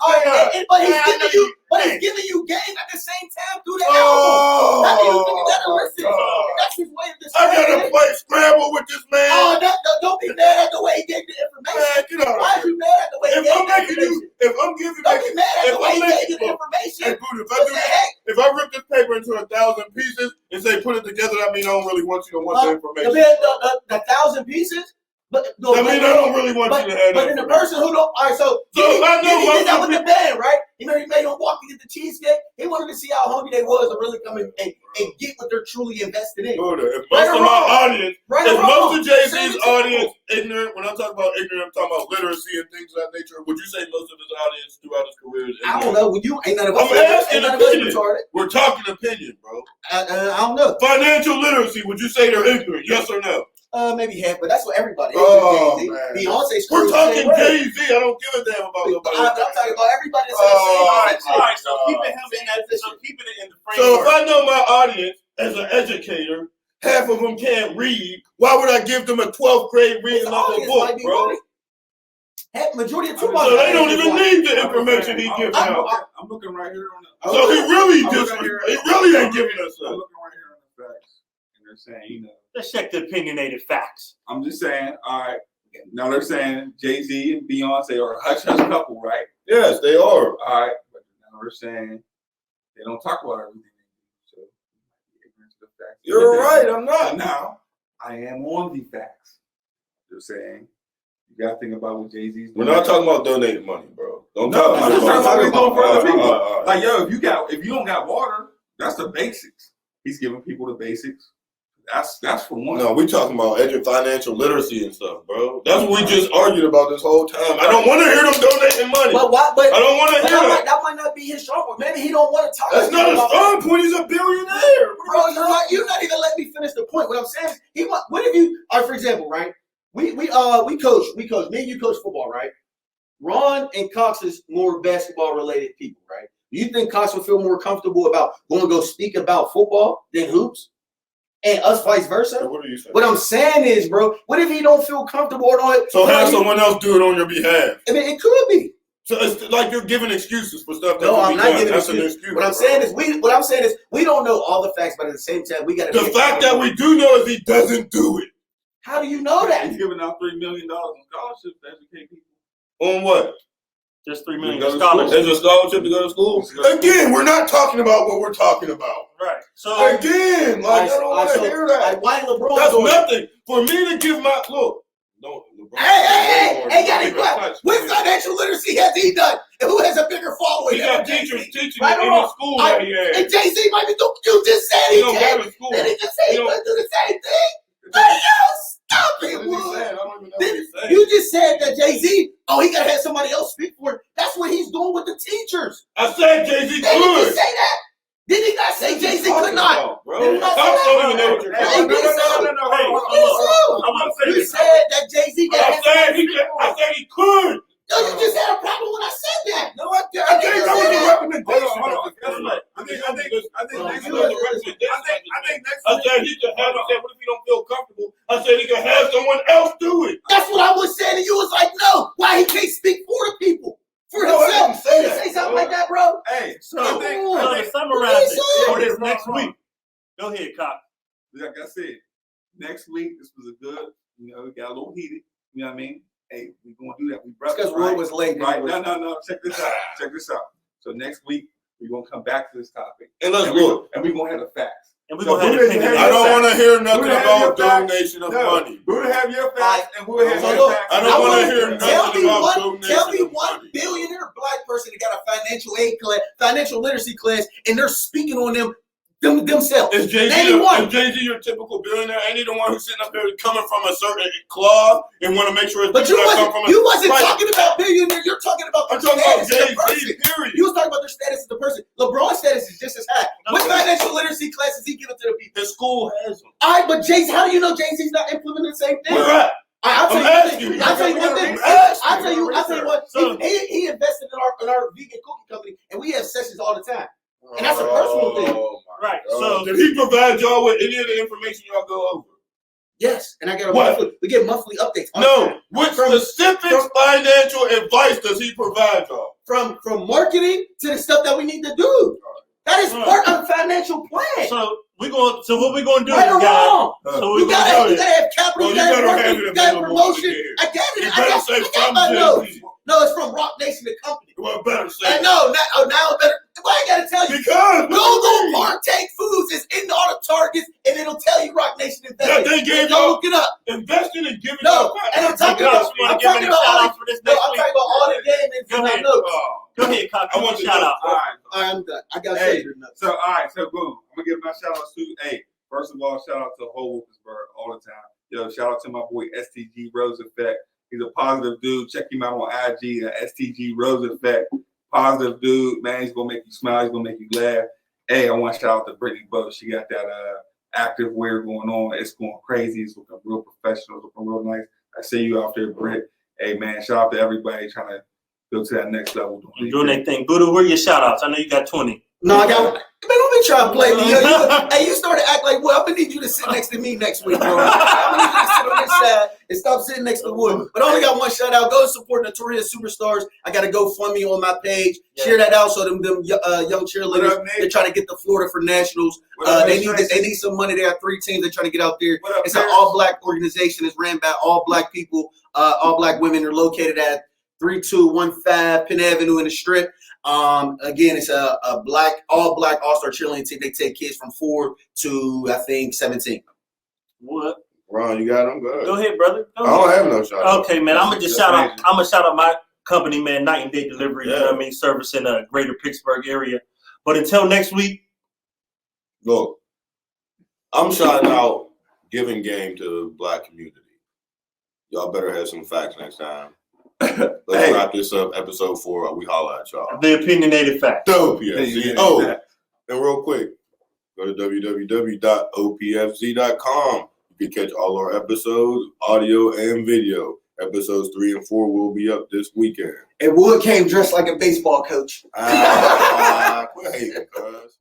But he's giving you game at the same time through the album. Oh, How do you think you gotta listen? God. That's his way of I describing gotta it. play Scrabble with this man. Oh, don't be mad at the way he gave the information. Man, get out Why of are here. you mad at the way he If gave I'm the making information? you, if I'm giving Don't be mad at if the way I'm he making- gave you the Hey, information. Buddha, if What I the do heck? if I rip this paper into 1,000 pieces and say put it together, that means I don't really want you to want the information. The 1,000 pieces? But That means I don't really want you to have But that then the information. person who don't, all right, so if I know he did that with most the band, right? You know, he made them walk to get the cheesecake. He wanted to see how hungry they was to really come and get what they're truly invested in. Buddha, if Right most or of my wrong? audience, Right if or wrong? most of Jay-Z's Same as audience ignorant, when I talk about ignorant, I'm talking about literacy and things of that nature, would you say most of his audience throughout his career is ignorant? I don't know. When you ain't none of us. I'm asking ain't none of us opinion. retarded. We're talking opinion, bro. I don't know. Financial literacy, would you say they're ignorant? Yes or no? Maybe half, but that's what everybody is. Oh, Jay-Z. man. Beyonce's We're the talking same way. Jay-Z. I don't give a damn about nobody. I'm talking about everybody that's Oh, in the same all right. So God. keeping him in that. So keeping it in the So framework. if I know my audience as an educator, half of them can't read, why would I give them a 12th grade His reading level audience book, might be bro? right. Heck, majority of So Tupac. So they don't audience even is white. need the information he's giving out. I'm looking right here on the. So he really I'm just, looking here- he really ain't giving us I'm that. looking right here on the facts, and they're saying, you know, Let's check the opinionated facts. I'm just saying, all right. Now they're saying Jay-Z and Beyonce are a hush hush couple, right? Yes, they are. All right, but now they're saying they don't talk about everything. So ignorant to the facts. You're right, I'm But not. now I am on the facts. They're saying you gotta think about what Jay-Z's doing. We're not talking about donating money, bro. Don't No, talk I'm just about talking about what he's doing for other people. All right. Like, yo, if you don't got water, that's the basics. He's giving people the basics. That's for one. No, we talking about financial literacy and stuff, bro. That's what we just argued about this whole time. I don't want to hear them donating money. But why? But I don't want to hear that. that might not be his strong point. Maybe he don't want to talk. That's not a strong point. He's a billionaire. Bro, you're not even letting me finish the point. What I'm saying is, what if you, all right, for example, right? We coach. Me and you coach football, right? Ron and Cox is more basketball related people, right? Do you think Cox would feel more comfortable about going to go speak about football than hoops? And us vice versa? What are you saying? What I'm saying is, bro, what if he don't feel comfortable or don't? So have someone else do it on your behalf. I mean, it could be. So it's like you're giving excuses for stuff that No, can I'm be not done. giving That's an excuses. excuse. What I'm saying is we don't know all the facts, but at the same time, we got to. The fact that we do know is he doesn't do it. How do you know that? He's giving out $3 million in scholarships to educate people. On what? Just $3 million Go to scholarship. As a scholarship to go to school? Again, we're not talking about what we're talking about. Right. So Again, like, I don't want to hear that. Why LeBron? That's doing it? nothing. For me to give my look. No, LeBron. Hey, got it. What financial literacy has he done? And who has a bigger following? He got teachers teaching Right in or the school that he has. And Jay-Z might be doing. You just said He he don't can. go to school. Then he just said He he's don't- gonna do the same thing. Hey, yo, stop What it, is he Wood. saying? I don't even know what he's saying. saying. You just said that Jay-Z, he gotta have somebody else speak for him. That's what he's doing with the teachers. I said Jay-Z Did he could. just say that? Did he not say Jay-Z could not? Bro, Did he not say Cops that? don't even know what you're Hey, talking be about. so. Hey, I'm not saying You it. said that Jay-Z got I said he could. No, you just had a problem when I said that. No, I didn't. I think That was a representation. Hold on. Guess what? I think next week. I said he could have. I said, what if he don't feel comfortable? I said he could have someone else do it. That's what I was saying, and you was like, no. Why he can't speak for the people? For No, I himself. didn't say You that. say something like that, bro? Hey, So, I think to summarize Please, it for sir. this next week. Go ahead, Cop. like I said, next week this was a good. It got a little heated. You know what I mean? Hey, we gonna do that. We brothers, Because right? Will was late. Right? No. Check this out. So next week we're gonna come back to this topic, And let's and look. we're gonna have the facts. And we're So going to who have did you opinions. have? I don't want to hear nothing Who have about your facts? donation of No. money. Who have your facts and who has So your look, facts? I don't wanna hear Tell nothing me about one donation of money. billionaire black person that got a financial aid class, financial literacy class, and they're speaking on themselves. Is Jay-Z your typical billionaire? Ain't he the one who's sitting up there coming from a certain cloth and want to make sure his But you people that come wasn't, from you wasn't Right. talking about billionaire. You're talking about I'm their talking about status as a person. Jay-Z, period. You was talking about their status as a person. LeBron's status is just as high. No, What but- financial literacy classes he giving to the people? His school has them. All right, but Jay-Z, how do you know Jay-Z's not implementing the same thing? Where at? I'll tell I'm you one asking thing. you. I'll tell you one thing. I'm asking I'll tell you what. So- He invested in our vegan cookie company, and we have sessions all the time. And that's a personal thing. Oh, my Right, God. so- Did he provide y'all with any of the information y'all go over? Yes, and I get What? we get monthly updates. all the No. time. What specific financial advice does he provide y'all? From marketing to the stuff that we need to do. That is Right. part of the financial plan. So what we're going to do Right or is, guys, wrong. so You we're going gotta to do have capital. Well, You you gotta have better have marketing. it You gotta have available promotion. again. I get You it. better I say got from my notes. Jay-Z. No, it's from Rock Nation, the company. Well, better say And no, now it better. Why I gotta tell you? because Google Partake Foods is in all the targets, and it'll tell you Rock Nation that invested. they gave Go y'all look it up. investing and giving No, y'all and I'm talking Because about. you want I'm to give talking any about shout all outs for this the. No, next I'm week? talking about all the game and Go my ahead. notes. Go ahead, Cop. I Give want me a to shout know. out. All right. I'm done. I got Hey, saved enough. So all right, so boom. I'm gonna give my shout outs to first of all, shout out to whole Wilkinsburg all the time. Yo, shout out to my boy STG Rose Effect. He's a positive dude. Check him out on IG at STG Rose Effect. Positive dude, man. He's gonna make you smile. He's gonna make you laugh. Hey, I want to shout out to Brittany Boat. She got that active wear going on. It's going crazy. It's looking real professional. It's looking real nice. I see you out there, Britt. Hey man, shout out to everybody trying to go to that next level. Doing their thing. Buddha, where are your shout outs? I know you got 20. No, I got. Man, don't be trying to play me. Hey, you started to act like, well, I'm gonna need you to sit next to me next week, bro. I'm gonna need you to sit on this side and stop sitting next to Wood. But I only got one shout out. Go support Notorious Superstars. I got a GoFundMe on my page. Yeah. Share that out so them young cheerleaders. They're trying to get to Florida for nationals. They need some money. They have 3 teams. They're trying to get out there. It's an all black organization. It's ran by all black people. All black women. They're located at 3215 Penn Avenue in the Strip. Again, it's a all black all-star cheerleading team. They take kids from 4 to I think 17. What? Ron, you got him? Good. Go ahead, brother. Go I don't ahead. have no shout out. Okay, man. I'm gonna just shout out. I'm gonna shout out my company, man. Night and Day Delivery. You know what I mean? Service in the greater Pittsburgh area. But until next week. Look, I'm shouting out giving game to the black community. Y'all better have some facts next time. Let's wrap this up. Episode 4. We holla at y'all. The opinionated fact. OPFZ. Oh, and real quick, go to www.opfz.com. You can catch all our episodes, audio and video. Episodes 3 and 4 will be up this weekend. And Wood came dressed like a baseball coach. Quit hating, cuz.